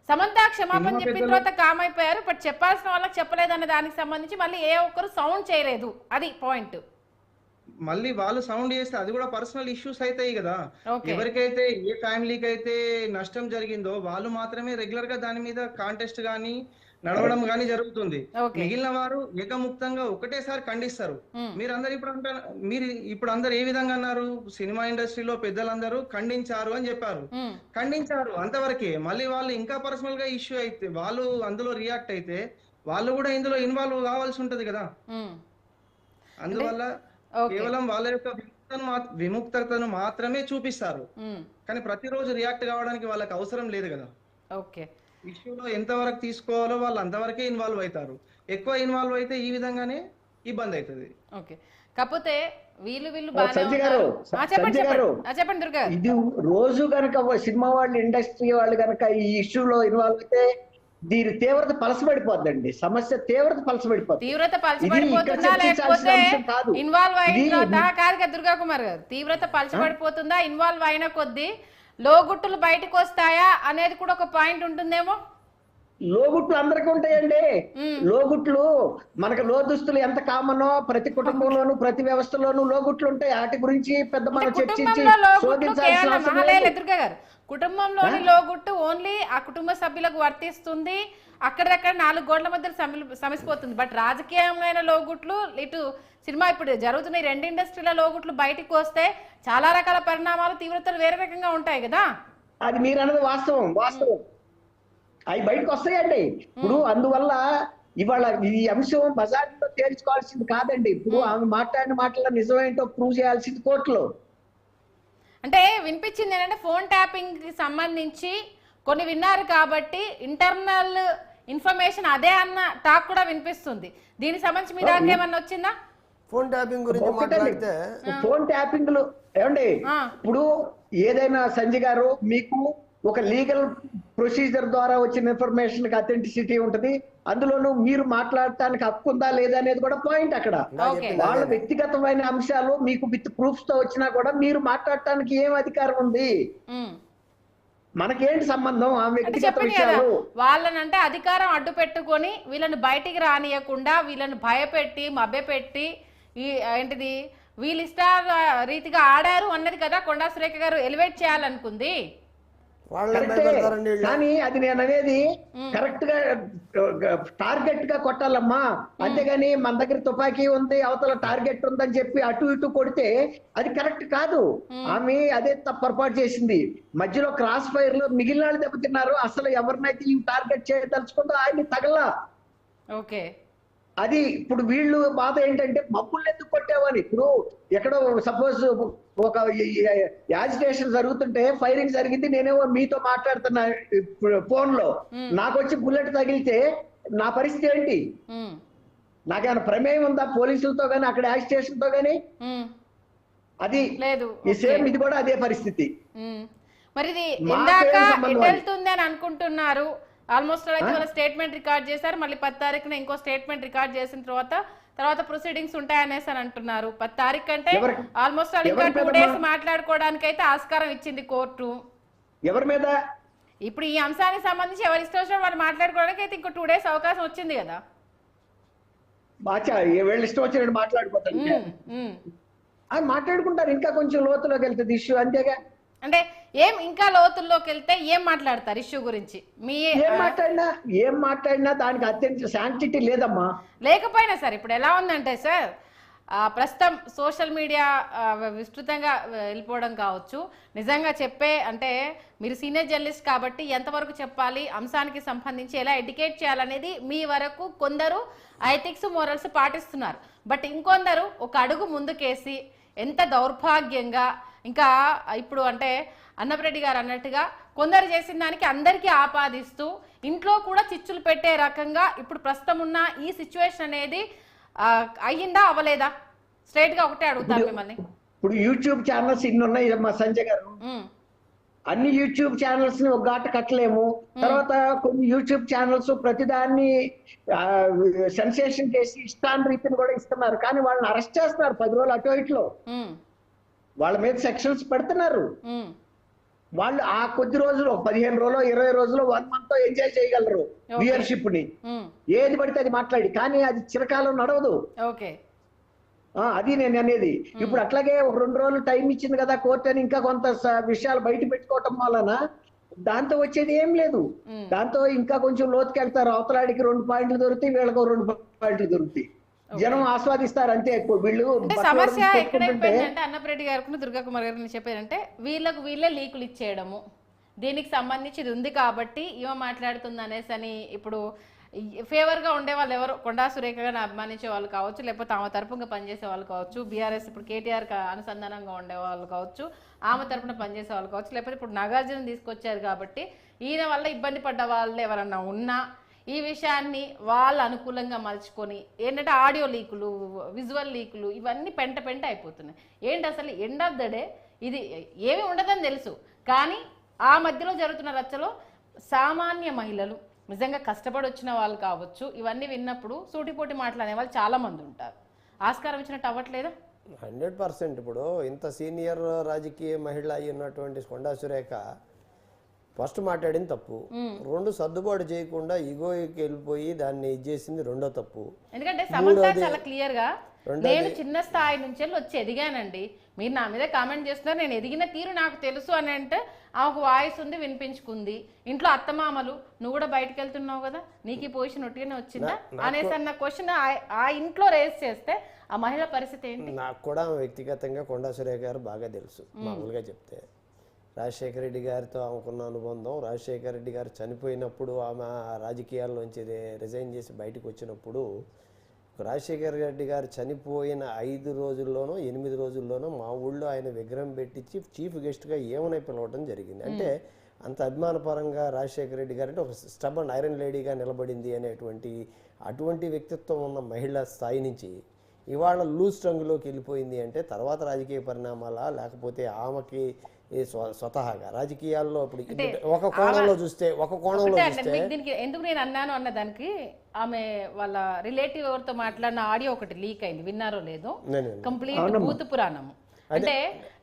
సమంత క్షమాపణ చెప్పిన తర్వాత కామ్ అయిపోయారు. బట్ చెప్పాల్సిన వాళ్ళకి చెప్పలేదన్న దానికి సంబంధించి మళ్ళీ ఏ ఒక్కరు సౌండ్ చేయలేదు. అది పాయింట్. మళ్ళీ వాళ్ళు సౌండ్ చేస్తే అది కూడా పర్సనల్ ఇష్యూస్ అవుతాయి కదా. ఎవరికైతే ఏ ఫ్యామిలీకి అయితే నష్టం జరిగిందో వాళ్ళు మాత్రమే రెగ్యులర్ గా దాని మీద కాంటెస్ట్ గానీ నడవడం గానీ జరుగుతుంది. మిగిలిన వారు ఏకముక్తంగా ఒకటేసారి ఖండిస్తారు. మీరు ఇప్పుడు అందరు ఏ విధంగా అన్నారు? సినిమా ఇండస్ట్రీలో పెద్దలందరూ ఖండించారు అని చెప్పారు. ఖండించారు అంతవరకే. మళ్ళీ వాళ్ళు ఇంకా పర్సనల్ గా ఇష్యూ అయితే, వాళ్ళు అందులో రియాక్ట్ అయితే వాళ్ళు కూడా ఇందులో ఇన్వాల్వ్ కావాల్సి ఉంటది కదా. అందువల్ల కేవలం వాళ్ళ యొక్క విముక్తతను మాత్రమే చూపిస్తారు, కానీ ప్రతిరోజు రియాక్ట్ కావడానికి వాళ్ళకి అవసరం లేదు కదా. ఇష్యూలో ఎంతవరకు తీసుకోవాలో వాళ్ళు అంతవరకే ఇన్వాల్వ్ అవుతారు. ఎక్కువ ఇన్వాల్వ్ అయితే ఈ విధంగానే ఇబ్బంది అవుతుంది. కాకపోతే వీళ్ళు చెప్పండి దుర్గా, ఇది రోజు కనుక సినిమా వాళ్ళు, ఇండస్ట్రీ వాళ్ళు కనుక ఈ ఇష్యూలో ఇన్వాల్వ్ అయితే దీని తీవ్రత పలసపడిపోద్దండి. సమస్య తీవ్రత పలసపడిపోతుంది. దుర్గా కుమార్ గారు, తీవ్రత పలసపడిపోతుందా ఇన్వాల్వ్ అయిన కొద్దీ? లోగుట్టులు బయటకు వస్తాయా అనేది కూడా ఒక పాయింట్ ఉంటుందేమో. లోగుట్లు అందరికీ ఉంటాయండి. లోగుట్లు మనకు లోదుస్తులు ఎంత కామనో ప్రతి కుటుంబంలోనూ ప్రతి వ్యవస్థలోనూ లోగుట్లు ఉంటాయి. వాటి గురించి పెద్ద మనం చర్చించి కుటుంబంలోని లోగుట్టు ఓన్లీ ఆ కుటుంబ సభ్యులకు వర్తిస్తుంది. అక్కడక్కడ 4 గోడల మధ్య సమసిపోతుంది. బట్ రాజకీయమైన లోగుట్లు ఇటు సినిమా ఇప్పుడు జరుగుతున్న 2 ఇండస్ట్రీల లోగుట్లు బయటకు వస్తే చాలా రకాల పరిణామాలు, తీవ్రతలు వేరే రకంగా ఉంటాయి కదా. అది మీరు అన్నది వాస్తవం. అవి బయటకు వస్తాయండి. ఇప్పుడు అందువల్ల ఇవాళ ఈ అంశం బజార్లో తేల్చుకోవాల్సింది కాదండి. ఇప్పుడు ఆమె మాట్లాడిన మాటల్లో నిజమేంటో ప్రూవ్ చేయాల్సింది కోర్టులో. అంటే వినిపించింది ఏంటంటే ఫోన్ ట్యాపింగ్ కి సంబంధించి కొన్ని విన్నారు కాబట్టి ఇంటర్నల్ ఇన్ఫర్మేషన్ అదే అన్న టాక్ కూడా వినిపిస్తుంది. దీనికి సంబంధించి మీ దాకా ఏమన్నా వచ్చిందా? ఫోన్ ట్యాపింగ్ గురించి మాట్లాడితే ఫోన్ ట్యాపింగ్లు ఏమండి, ఇప్పుడు ఏదైనా సంజయ్ గారు మీకు ఒక లీగల్ ప్రొసీజర్ ద్వారా వచ్చిన ఇన్ఫర్మేషన్ కి అథెంటిసిటీ ఉంటది. అందులోనూ మీరు మాట్లాడటానికి హక్కు ఉందా లేదా అనేది కూడా పాయింట్. అక్కడ వాళ్ళ వ్యక్తిగతమైన అంశాలు మీకు విత్ ప్రూఫ్స్ తో వచ్చినా కూడా మీరు మాట్లాడటానికి ఏం అధికారం ఉంది? మనకేంటి సంబంధం ఆ వ్యక్తిగత విషయాలు? వాళ్ళనంటే అధికారం అడ్డు పెట్టుకొని వీళ్ళని బయటికి రానియకుండా వీళ్ళని భయపెట్టి మభ్యపెట్టి ఏంటిది వీళ్ళు ఇష్ట రీతిగా ఆడారు అన్నది కదా కొండా సురేఖ గారు ఎలివేట్ చేయాలనుకుంది. కానీ అది నేను అనేది కరెక్ట్ గా టార్గెట్ గా కొట్టాలమ్మా, అంతేగాని మన దగ్గర తుపాకీ ఉంది అవతల టార్గెట్ ఉందని చెప్పి అటు ఇటు కొడితే అది కరెక్ట్ కాదు. ఆమె అదే పొరపాటు చేసింది. మధ్యలో క్రాస్ ఫైర్ లో మిగిలిన వాళ్ళు దెబ్బతిన్నారు. అసలు ఎవరినైతే ఈ టార్గెట్ చేయదలుచుకుందో ఆయన్ని తగలా. ఓకే, అది ఇప్పుడు వీళ్ళు బాధ ఏంటంటే మబ్బుల్ని ఎందుకు కొట్టావని. ఇప్పుడు ఎక్కడో సపోజ్ ఒక యాజిటేషన్ జరుగుతుంటే ఫైరింగ్ జరిగింది, నేనేమో మీతో మాట్లాడుతున్నా ఫోన్ లో, నాకు వచ్చి బుల్లెట్ తగిలితే నా పరిస్థితి ఏంటి? నాకేమైనా ప్రమేయం ఉందా పోలీసులతో గానీ అక్కడ యాజిటేషన్ తో గానీ? అది లేదు. ఈ సేమ్ ఇది కూడా అదే పరిస్థితి. మరి ఇది ఇందాక వెళ్తుంది అని అనుకుంటున్నారు. ఆల్మోస్ట్ అయితే వాళ్ళ స్టేట్మెంట్ రికార్డ్ చేశారు. మళ్ళీ 10 తారీఖున ఇంకో స్టేట్మెంట్ రికార్డ్ చేసిన తర్వాత ప్రొసీడింగ్స్ ఉంటాయనేసి అని అంటున్నారు. 10 తారీఖు అంటే ఆల్మోస్ట్ ఇంకా 2 days మాట్లాడుకోవడానికి అయితే ఆస్కారం ఇచ్చింది కోర్టు. ఎవరి మీద? ఇప్పుడు ఈ అంశానికి సంబంధించి ఎవరి ఇష్టం వచ్చిన వాళ్ళు మాట్లాడుకోవడానికి అయితే ఇంకో 2 days అవకాశం వచ్చింది కదా. ఇష్టం వచ్చినట్టు మాట్లాడుకుంటారు, మాట్లాడుకుంటారు. ఇంకా కొంచెం లోతులోకి వెళ్తుంది ఇష్యూ, అంతేగా. అంటే ఇంకా లోతుల్లోకి వెళ్తే ఏం మాట్లాడతారు ఇష్యూ గురించి? ఏం మాట్లాడినా దానికి అత్యంత శాంటిటీ లేదమ్మా. లేకపోయినా సార్ ఇప్పుడు ఎలా ఉందంటే సార్, ప్రస్తుతం సోషల్ మీడియా విస్తృతంగా వెళ్ళిపోవడం కావచ్చు. నిజంగా అంటే మీరు సీనియర్ జర్నలిస్ట్ కాబట్టి ఎంతవరకు చెప్పాలి, అంశానికి సంబంధించి ఎలా ఎడ్యుకేట్ చేయాలనేది మీ వరకు కొందరు ఎథిక్స్ మోరల్స్ పాటిస్తున్నారు. బట్ ఇంకొందరు ఒక అడుగు ముందుకేసి ఎంత దౌర్భాగ్యంగా, ఇంకా ఇప్పుడు అంటే అన్నపరెడ్డి గారు అన్నట్టుగా కొందరు చేసిన దానికి అందరికీ ఆపాదిస్తూ ఇంట్లో కూడా చిచ్చులు పెట్టే రకంగా ఇప్పుడు ప్రస్తుతం ఉన్న ఈ సిచ్యువేషన్ అనేది అయ్యిందా అవ్వలేదా? స్ట్రైట్ గా ఒకటే అడుగుతాను మిమ్మల్ని. ఇప్పుడు యూట్యూబ్ ఛానల్స్ ఇన్ని ఉన్నాయి మా సంజయ్ గారు. అన్ని యూట్యూబ్ ఛానల్స్ ని ఒక ఘాట కట్టలేము. తర్వాత కొన్ని యూట్యూబ్ ఛానల్స్ ప్రతిదాన్ని సెన్సేషన్ చేసి ఇష్టాన్ రీతిని కూడా ఇస్తున్నారు. కానీ వాళ్ళని అరెస్ట్ చేస్తున్నారు 10 రోజులు అటో ఇట్లో. వాళ్ళ మీద సెక్షన్స్ పెడుతున్నారు. వాళ్ళు ఆ కొద్ది రోజులు 15 రోజులు 20 రోజులు 1 month ఎంజాయ్ చేయగలరు వ్యూయర్షిప్ ని, ఏది పడితే అది మాట్లాడి. కానీ అది చిరకాలం నడవదు. అది నేను అనేది. ఇప్పుడు అట్లాగే ఒక 2 రోజులు టైం ఇచ్చింది కదా కోర్టు అని ఇంకా కొంత విషయాలు బయట పెట్టుకోవటం వలన దాంతో వచ్చేది ఏం లేదు. దాంతో ఇంకా కొంచెం లోతుకెళ్తారు. అవతలాడికి 2 పాయింట్లు దొరుకుతాయి, వీళ్ళకు 2 పాయింట్లు దొరుకుతాయి. జనం ఆస్వాదిస్తారు అంతే. వీళ్ళు సమస్య ఎక్కడైపోయిందంటే అన్నపరెడ్డి గారికి దుర్గా కుమార్ గారు చెప్పారంటే వీళ్ళే లీకులు ఇచ్చేయడము, దీనికి సంబంధించి ఇది ఉంది కాబట్టి ఇవ మాట్లాడుతుంది అనేసి అని. ఇప్పుడు ఫేవర్ గా ఉండే వాళ్ళు ఎవరు, కొండా సురేఖ గారిని అభిమానించే వాళ్ళు కావచ్చు, లేకపోతే ఆమె తరపుగా పనిచేసే వాళ్ళు కావచ్చు, బీఆర్ఎస్ ఇప్పుడు కేటీఆర్ అనుసంధానంగా ఉండే వాళ్ళు కావచ్చు, ఆమె తరపున పనిచేసే వాళ్ళు కావచ్చు, లేకపోతే ఇప్పుడు నాగార్జున తీసుకొచ్చారు కాబట్టి ఈయన వల్ల ఇబ్బంది పడ్డ వాళ్ళు ఎవరన్నా ఉన్నా ఈ విషయాన్ని వాళ్ళు అనుకూలంగా మలుచుకొని ఏంటంటే ఆడియో లీకులు, విజువల్ లీకులు ఇవన్నీ పెంట అయిపోతున్నాయి. ఏంటి అసలు ఎండ్ ఆఫ్ ద డే ఇది ఏమీ ఉండదని తెలుసు, కానీ ఆ మధ్యలో జరుగుతున్న రచ్చలో సామాన్య మహిళలు నిజంగా కష్టపడి వచ్చిన వాళ్ళు కావచ్చు, ఇవన్నీ విన్నప్పుడు సూటిపోటి మాట్లాడే వాళ్ళు చాలా మంది ఉంటారు. ఆస్కారం ఇచ్చినట్టు అవ్వట్లేదా? 100%. ఇప్పుడు ఇంత సీనియర్ రాజకీయ మహిళ అయి ఉన్నటువంటి కొండా సురేఖ ఫస్ట్ మాట్లాడింది తప్పు, 2 సర్దుబాటు చేయకుండా ఈగోకి వెళ్ళిపోయి దాన్ని ఇచ్చేసింది రెండో తప్పు. ఎందుకంటే సమంత చాలా క్లియర్ గా నేను చిన్న స్థాయి నుంచి వచ్చి ఎదిగానండి, మీరు నా మీద కామెంట్ చేస్తున్నారు, నేను ఎదిగిన తీరు నాకు తెలుసు అని అంటే ఆమెకు వాయిస్ ఉంది, వినిపించుకుంది. ఇంట్లో అత్తమామలు నువ్వు కూడా బయటకు వెళ్తున్నావు కదా, నీకు ఈ పొజిషన్ ఒట్టిగానే వచ్చిందా అనేసి అన్న క్వశ్చన్ ఆ ఇంట్లో రేస్ చేస్తే ఆ మహిళ పరిస్థితి ఏంటి? నాకు కూడా వ్యక్తిగతంగా కొండా సురేఖ గారు బాగా తెలుసు. మామూలుగా చెప్తే రాజశేఖర రెడ్డి గారితో ఆమెకున్న అనుబంధం, రాజశేఖర రెడ్డి గారు చనిపోయినప్పుడు ఆమె రాజకీయాల్లోంచి రిజైన్ చేసి బయటకు వచ్చినప్పుడు రాజశేఖర రెడ్డి గారు చనిపోయిన 5 రోజుల్లోనో 8 రోజుల్లోనో మా ఊళ్ళో ఆయన విగ్రహం పెట్టించి చీఫ్ గెస్ట్గా ఏమని పిలవడం జరిగింది. అంటే అంత అభిమానపరంగా రాజశేఖర రెడ్డి గారు అంటే ఒక స్టబన్ ఐరన్ లేడీగా నిలబడింది అటువంటి వ్యక్తిత్వం ఉన్న మహిళా స్థాయి నుంచి ఇవాళ లూజ్ రంగులోకి వెళ్ళిపోయింది. అంటే తర్వాత రాజకీయ పరిణామాల లేకపోతే ఆమెకి స్వతహాగా రాజకీయాల్లో ఇప్పుడు ఒక కోణంలో చూస్తే దీనికి ఎందుకు నేను అన్నాను అన్న దానికి ఆమె వాళ్ళ రిలేటివ్ ఎవరితో మాట్లాడిన ఆడియో ఒకటి లీక్ అయింది, విన్నారో లేదో, కంప్లీట్ భూత పురాణము. అంటే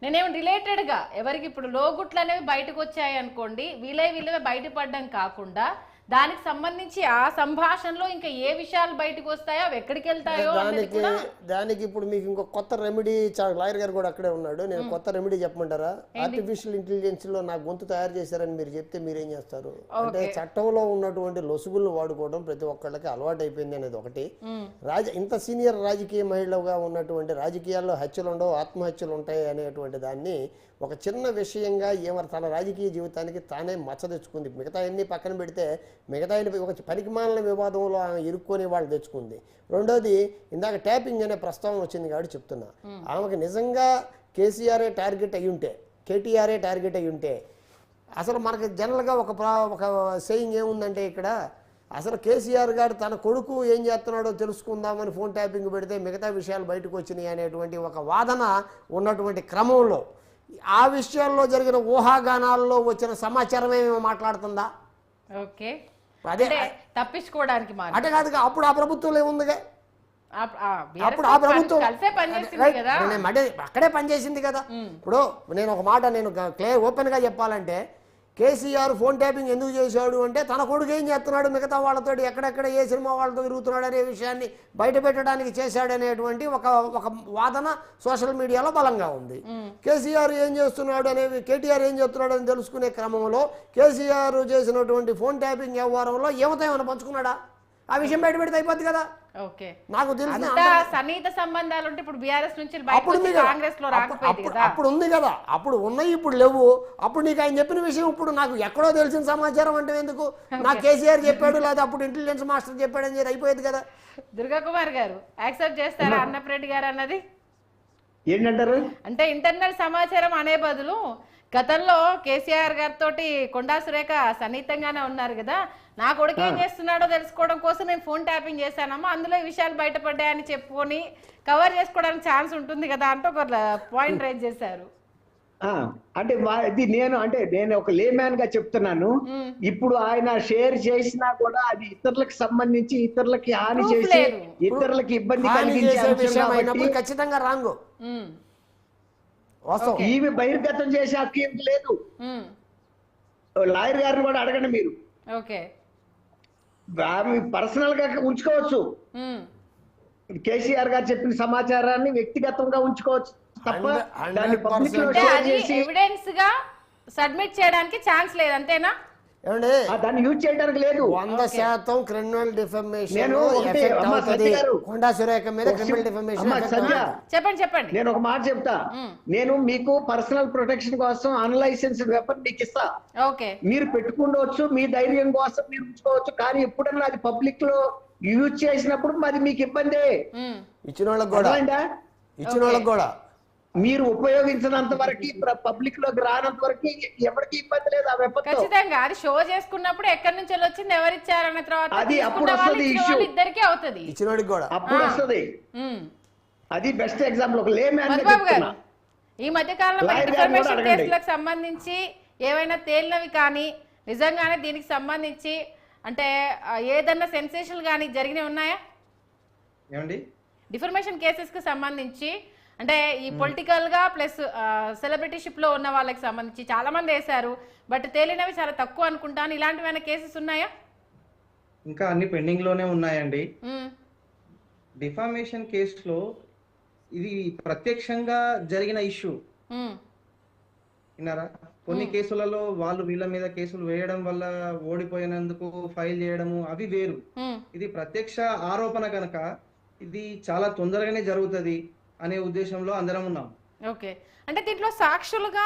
నేనేమో రిలేటెడ్ గా ఎవరికి ఇప్పుడు లోగుట్లు అనేవి బయటకు వచ్చాయి అనుకోండి, వీళ్ళే బయటపడడం కాకుండా దానికి సంబంధించి ఆ సంభాషణలో ఇంకా ఏ విషయాలు బయటకు వస్తాయో అవి ఎక్కడికి వెళ్తాయో దానికి ఇప్పుడు మీకు ఇంకో కొత్త రెమెడీ, లాయర్ గారు కూడా అక్కడే ఉన్నాడు, నేను కొత్త రెమెడీ చెప్పమంటారా? ఆర్టిఫిషియల్ ఇంటెలిజెన్స్ లో నా గొంతు తయారు చేశారని మీరు చెప్తే మీరేం చేస్తారు? అంటే చట్టంలో ఉన్నటువంటి లొసుగులను వాడుకోవడం ప్రతి ఒక్కళ్ళకి అలవాటు అయిపోయింది అనేది ఒకటి. ఇంత సీనియర్ రాజకీయ మహిళగా ఉన్నటువంటి రాజకీయాల్లో హత్యలు ఉండవు, ఆత్మహత్యలు ఉంటాయి అనేటువంటి దాన్ని ఒక చిన్న విషయంగా తన రాజకీయ జీవితానికి తానే మచ్చ తెచ్చుకుంది. మిగతా అన్ని పక్కన పెడితే మిగతా ఒక పనికిమాలిన వివాదంలో ఆమె ఇరుక్కొని వాళ్ళు తెచ్చుకుంది. రెండోది, ఇందాక ట్యాపింగ్ అనే ప్రస్తావన వచ్చింది కాబట్టి చెప్తున్నా, ఆమెకు నిజంగా కేసీఆర్ఏ టార్గెట్ అయ్యి ఉంటే, కేటీఆర్ఏ టార్గెట్ అయ్యి ఉంటే, అసలు మనకి జనరల్గా ఒక సేయింగ్ ఏముందంటే ఇక్కడ, అసలు కేసీఆర్ గారు తన కొడుకు ఏం చేస్తున్నాడో తెలుసుకుందామని ఫోన్ ట్యాపింగ్ పెడితే మిగతా విషయాలు బయటకు వచ్చినాయి అనేటువంటి ఒక వాదన ఉన్నటువంటి క్రమంలో ఆ విషయాల్లో జరిగిన ఊహాగానాల్లో వచ్చిన సమాచారం ఏమో మాట్లాడుతుందా? ఓకే, అదే తప్పించుకోవడానికి అంటే కాదు. అప్పుడు ఆ ప్రభుత్వంలో ఏముందిగా, అప్పుడు ఆ ప్రభుత్వం అక్కడే పనిచేసింది కదా. ఇప్పుడు నేను ఒక మాట నేను క్లియర్ ఓపెన్ గా చెప్పాలంటే, కేసీఆర్ ఫోన్ ట్యాపింగ్ ఎందుకు చేశాడు అంటే తన కొడుకు ఏం చేస్తున్నాడు, మిగతా వాళ్ళతో ఎక్కడెక్కడ ఏ సినిమా వాళ్ళతో తిరుగుతున్నాడు అనే విషయాన్ని బయట పెట్టడానికి చేశాడనేటువంటి ఒక వాదన సోషల్ మీడియాలో బలంగా ఉంది. కేసీఆర్ ఏం చేస్తున్నాడు అనేవి, కేటీఆర్ ఏం చేస్తున్నాడు అని తెలుసుకునే క్రమంలో కేసీఆర్ చేసినటువంటి ఫోన్ ట్యాపింగ్ వ్యవహారంలో ఏమైనా ఏమైనా పంచుకున్నాడా, ఆ విషయం బయట పెడితే అయిపోద్ది కదా. ఓకే, నాకు తెలిసిన సన్నిహిత సంబంధాలు ఉంటే ఇప్పుడు బీఆర్ఎస్ నుంచి కాంగ్రెస్ లో రాకపోయింది కదా. అప్పుడు ఉంది కదా, అప్పుడు ఉన్నాయి, ఇప్పుడు లేవు. అప్పుడు నీకు ఆయన చెప్పిన విషయం ఇప్పుడు నాకు ఎక్కడో తెలిసిన సమాచారం అంటే ఎందుకు, నాకు కేసీఆర్ చెప్పాడు లేదా అప్పుడు ఇంటెలిజెన్స్ మాస్టర్ చెప్పాడు అని అయిపోయేది కదా. దుర్గా కుమార్ గారు యాక్సెప్ట్ చేస్తారా అన్నప్రెడ్డి గారు అన్నది? ఏంటంటారు అంటే ఇంటర్నల్ సమాచారం అనే బదులు గతంలో కేసీఆర్ గారితో కొండా సురేఖ సన్నిహితంగానే ఉన్నారు కదా, నా కొడుకు ఏం చేస్తున్నాడో తెలుసుకోవడం కోసం నేను ఫోన్ ట్యాపింగ్ చేశానమ్మా, అందులో ఈ విషయాలు బయటపడ్డాయని చెప్పుకొని కవర్ చేసుకోవడానికి ఛాన్స్ ఉంటుంది కదా అంటూ ఒక పాయింట్ రైజ్ చేశారు. అంటే ఇది నేను ఒక లేమ్యాన్ గా చెప్తున్నాను. ఇప్పుడు ఆయన షేర్ చేసినా కూడా అది ఇతరులకు సంబంధించి ఇతరులకి హాని చేసి ఇతరులకి ఇబ్బంది కలిగించే ఖచ్చితంగా రాంగ్. ఈమె బహిర్గతం చేసే హక్కు ఏమిటి లేదు. లాయర్ గారిని కూడా అడగండి మీరు. పర్సనల్ గా ఉంచుకోవచ్చు, కేసీఆర్ గారు చెప్పిన సమాచారాన్ని వ్యక్తిగతంగా ఉంచుకోవచ్చు తప్ప దాన్ని పబ్లిక్ లో ఎవిడెన్స్ గా సబ్మిట్ చేయడానికి ఛాన్స్ లేదు, అంతేనా? దాన్ని యూజ్ చేయడానికి లేదు. 100% క్రిమినల్ డిఫమేషన్ కొండా సురేఖ మీద క్రిమినల్ డిఫమేషన్. చెప్పండి. నేను ఒక మాట చెప్తా, నేను మీకు పర్సనల్ ప్రొటెక్షన్ కోసం అన్లైసెన్స్డ్ వెపన్ మీకు ఇస్తా, మీరు పెట్టుకుండవచ్చు, మీ ధైర్యం కోసం మీరు ఉంచుకోవచ్చు, కానీ ఎప్పుడన్నా అది పబ్లిక్ లో యూజ్ చేసినప్పుడు అది మీకు ఇబ్బందే. ఇచ్చిన వాళ్ళకి కూడా మీరు ఉపయోగించినంత వరకు పబ్లిక్ లోకి రానంత వరకు ఎవరికి ఇబ్బంది లేదు. ఆ వెపన్ ఖచ్చితంగా అది షో చేసుకున్నప్పుడు ఎక్కడి నుంచి వచ్చింది, ఎవరిచ్చారన్న తర్వాత అది అప్పుడు వస్తుంది ఇష్యూ, ఇద్దరికి అవుతుంది, ఇచ్చినోడికి కూడా అప్పుడు వస్తుంది. అది బెస్ట్ ఎగ్జాంపుల్. ఒక లేమ్యాన్ ఈ మధ్య కాలంలో ఇన్ఫర్మేషన్ కేసులకు సంబంధించి ఏవైనా తేలినవి కానీ నిజంగానే దీనికి సంబంధించి అంటే ఏదన్నా సెన్సేషన్ కానీ జరిగినవి ఉన్నాయా? డిఫర్మేషన్ కేసెస్ కి సంబంధించి అంటే ఈ పొలిటికల్ గా ప్లస్ సెలబ్రిటీషిప్ లో ఉన్న వాళ్ళకి సంబంధించి చాలా మంది వేశారు, బట్ తేలినవి చాలా తక్కువ అనుకుంటాను. ఇలాంటివైనా కేసెస్ ఉన్నాయా? ఇంకా అన్ని పెండింగ్ లోనే ఉన్నాయండి. డిఫామేషన్ కేసులో ఇది ప్రత్యక్షంగా జరిగిన ఇష్యూ విన్నారా? కొన్ని కేసులలో వాళ్ళు వీళ్ళ మీద కేసులు వేయడం వల్ల ఓడిపోయినందుకు ఫైల్ చేయడము అవి వేరు. ఇది ప్రత్యక్ష ఆరోపణ కనుక ఇది చాలా తొందరగానే జరుగుతుంది అనే ఉద్దేశంలో అందరం ఉన్నాం. ఓకే, అంటే దీంట్లో సాక్షులుగా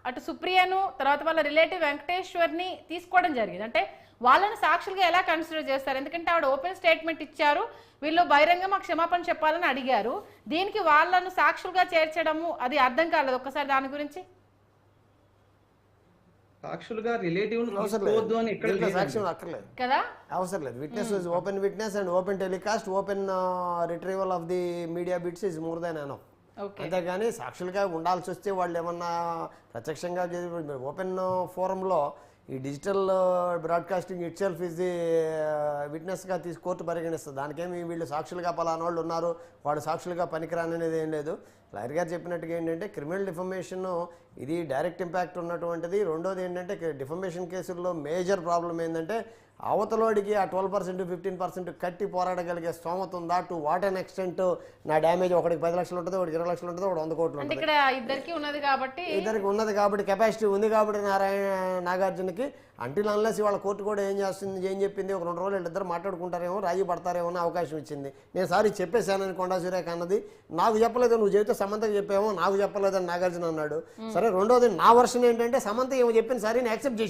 అటు సుప్రియను తర్వాత వాళ్ళ రిలేటివ్ వెంకటేశ్వర్ని తీసుకోవడం జరిగింది. అంటే వాళ్ళని సాక్షులుగా ఎలా కన్సిడర్ చేస్తారు? ఎందుకంటే ఆవిడ ఓపెన్ స్టేట్మెంట్ ఇచ్చారు, వీళ్ళు బహిరంగంగా క్షమాపణ చెప్పాలని అడిగారు. దీనికి వాళ్ళను సాక్షులుగా చేర్చడము అది అర్థం కాలేదు. ఒక్కసారి దాని గురించి. సాక్షులుగా రిలేటివ్ అని ఎక్కడ సాక్ష్యం అక్కర్లేదు కదా, అవసరం లేదు. Witness is open witness and open telecast, open retrieval of the media bits is more than enough. అంతేగాని సాక్షులుగా ఉండాల్సి వస్తే వాళ్ళు ఏమన్నా ప్రత్యక్షంగా ఓపెన్ ఫోరంలో ఈ digital broadcasting itself is the విట్నెస్గా కోర్టు పరిగణిస్తుంది. దానికేమి వీళ్ళు సాక్షులుగా పలానా వాళ్ళు ఉన్నారు, వాడు సాక్షులుగా పనికిరాననేది ఏం లేదు. లాయర్ గారు చెప్పినట్టుగా ఏంటంటే క్రిమినల్ డిఫమేషన్ ఇది డైరెక్ట్ ఇంపాక్ట్ ఉన్నటువంటిది. రెండోది ఏంటంటే డిఫమేషన్ కేసుల్లో మేజర్ ప్రాబ్లం ఏంటంటే అవతలోడికి ఆ 12% 15% కట్టి పోరాడగలిగే స్తోమత ఉందా, టు వాట్ అన్ ఎక్స్టెంట్ నా డ్యామేజ్ ఒకటికి 10 లక్షలు ఉంటుంది, ఒకటి 20 లక్షలు ఉంటుంది, ఒకటి 100 కోట్లు ఉంటుంది. ఇక్కడ ఇద్దరికి ఉన్నది కాబట్టి కెపాసిటీ ఉంది కాబట్టి నాగార్జునకి అంటిల్ అన్లెస్ వాళ్ళ కోర్టు కూడా ఏం చెప్పింది, ఒక 2 రోజులు వీళ్ళిద్దరు మాట్లాడుకుంటారేమో, రాజీ పడతారేమో అని అవకాశం ఇచ్చింది. నేను సారీ చెప్పేశానని కొండా సురేఖ అన్నది. నాకు చెప్పలేదు, నువ్వు చెబితే సమంతకు చెప్పామో, నాకు చెప్పలేదని నాగార్జున అన్నాడు. సరే, రెండోది నా వర్షన్ ఏంటంటే సమంత ఏమో చెప్పిన సారీ యాక్సెప్ట్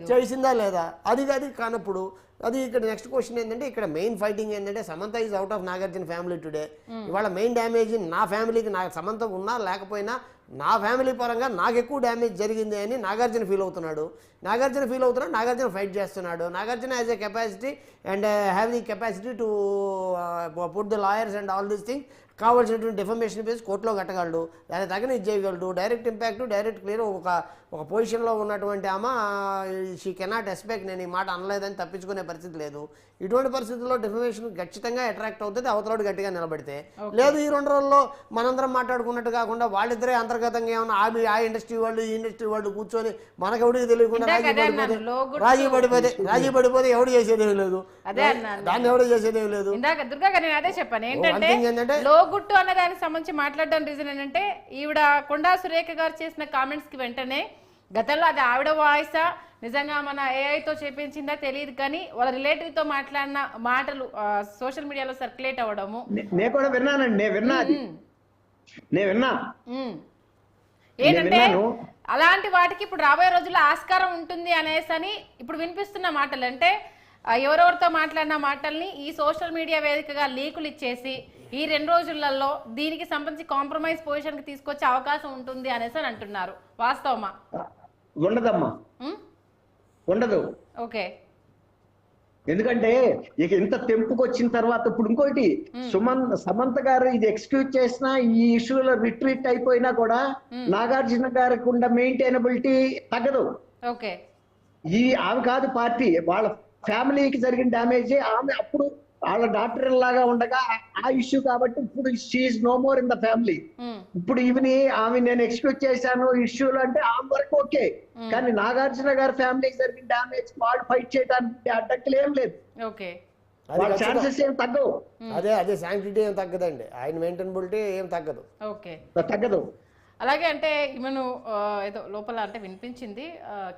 చేసిందా లేదా, అది కానప్పుడు అది ఇక్కడ నెక్స్ట్ క్వశ్చన్ ఏంటంటే ఇక్కడ మెయిన్ ఫైటింగ్ ఏంటంటే Samantha is out of Nagarjuna family today. ఇవాళ మెయిన్ డ్యామేజ్ నా ఫ్యామిలీకి, నాకు సమంత ఉన్నా లేకపోయినా నా ఫ్యామిలీ పరంగా నాకు ఎక్కువ డ్యామేజ్ జరిగింది అని నాగార్జున ఫీల్ అవుతున్నాడు. నాగార్జున ఫైట్ చేస్తున్నాడు. Nagarjuna has a capacity and have the capacity to put the lawyers and all these things. కావాల్సినటువంటి డిఫమేషన్ బేస్ కోర్టులో కట్టగలడు, దానికి తగిన ఇది చేయగలడు. డైరెక్ట్ ఇంపాక్ట్, డైరెక్ట్ క్లియర్ ఒక పొజిషన్లో ఉన్నటువంటి ఆమె షీ కెనాట్ ఎక్స్పెక్ట్ నేను ఈ మాట అనలేదని తప్పించుకునే పరిస్థితి లేదు. ఇటువంటి పరిస్థితుల్లో డిఫమేషన్ ఖచ్చితంగా అట్రాక్ట్ అవుతుంది అవతలోడు గట్టిగా నిలబడితే. లేదు ఈ 2 రోజుల్లో మనందరం మాట్లాడుకున్నట్టు కాకుండా వాళ్ళిద్దరే అంతర్గతంగా ఏమన్నా ఆ ఇండస్ట్రీ వాళ్ళు ఈ ఇండస్ట్రీ వాళ్ళు కూర్చొని మనకెవడికి తెలియకుండా రాజీ పడిపోతే ఎవడు చేసేదేమి లేదు, దాన్ని ఎవడు చేసేదేమి లేదు. దుర్గా గారు నేను అదే చెప్పాను ఏంటంటే లోగుట్టు అన్న దానికి సంబంధించి మాట్లాడడం రీజన్ ఏంటంటే ఈవిడ కొండా సురేఖ గారు చేసిన కామెంట్స్ కి వెంటనే గతంలో అది ఆవిడ వాయిసా నిజంగా మన ఏఐతో చేపించిందా తెలియదు కానీ వాళ్ళ రిలేటివ్ తో మాట్లాడిన మాటలు సోషల్ మీడియాలో సర్క్యులేట్ అవ్వడము నేను కూడా విన్నానండి. నేను విన్నా ఏంటంటే అలాంటి వాటికి ఇప్పుడు రాబోయే రోజుల్లో ఆస్కారం ఉంటుంది అనేసి అని ఇప్పుడు వినిపిస్తున్న మాటలు అంటే ఎవరెవరితో మాట్లాడిన మాటల్ని ఈ సోషల్ మీడియా వేదికగా లీకులు ఇచ్చేసి ఈ 2 రోజులలో దీనికి సంబంధించి కాంప్రమైజ్ పొజిషన్ కి తీసుకొచ్చే అవకాశం ఉంటుంది అనేసి అని అంటున్నారు. వాస్తవమా? ఉండదమ్మా, ఉండదు. ఓకే, ఎందుకంటే ఇక ఇంత తెంపుకు వచ్చిన తర్వాత ఇప్పుడు ఇంకోటి సమంత గారు ఇది ఎక్స్క్యూజ్ చేసినా ఈ ఇష్యూలో రిట్రీట్ అయిపోయినా కూడా నాగార్జున గారికి ఉన్న మెయింటైనబిలిటీ తగ్గదు. ఓకే, ఆమె కాదు పార్టీ, వాళ్ళ ఫ్యామిలీకి జరిగిన డ్యామేజ్ ఆమె అప్పుడు వాళ్ళ డాక్టర్ లాగా ఉండగా ఆ ఇష్యూ కాబట్టి ఇప్పుడు she is no more in the family. ఇప్పుడు ఆమె నేను ఎక్స్క్యూజ్ చేశాను ఇష్యూలు అంటే ఆమె వరకు ఓకే, కానీ నాగార్జున గారి ఫ్యామిలీకి జరిగిన డ్యామేజ్ వాళ్ళు ఫైట్ చేయడానికి అడ్డంకులు ఏం లేదు. ఓకే, వాళ్ళ ఛాన్సెస్ ఏం తగ్గవు. అదే శాంక్టిటీ ఏం తగ్గదండి, ఆయన మెయింటైనబిలిటీ ఏం తగ్గదు. ఓకే, తగ్గదు. అలాగే అంటే ఈమెను ఏదో లోపల అంటే వినిపించింది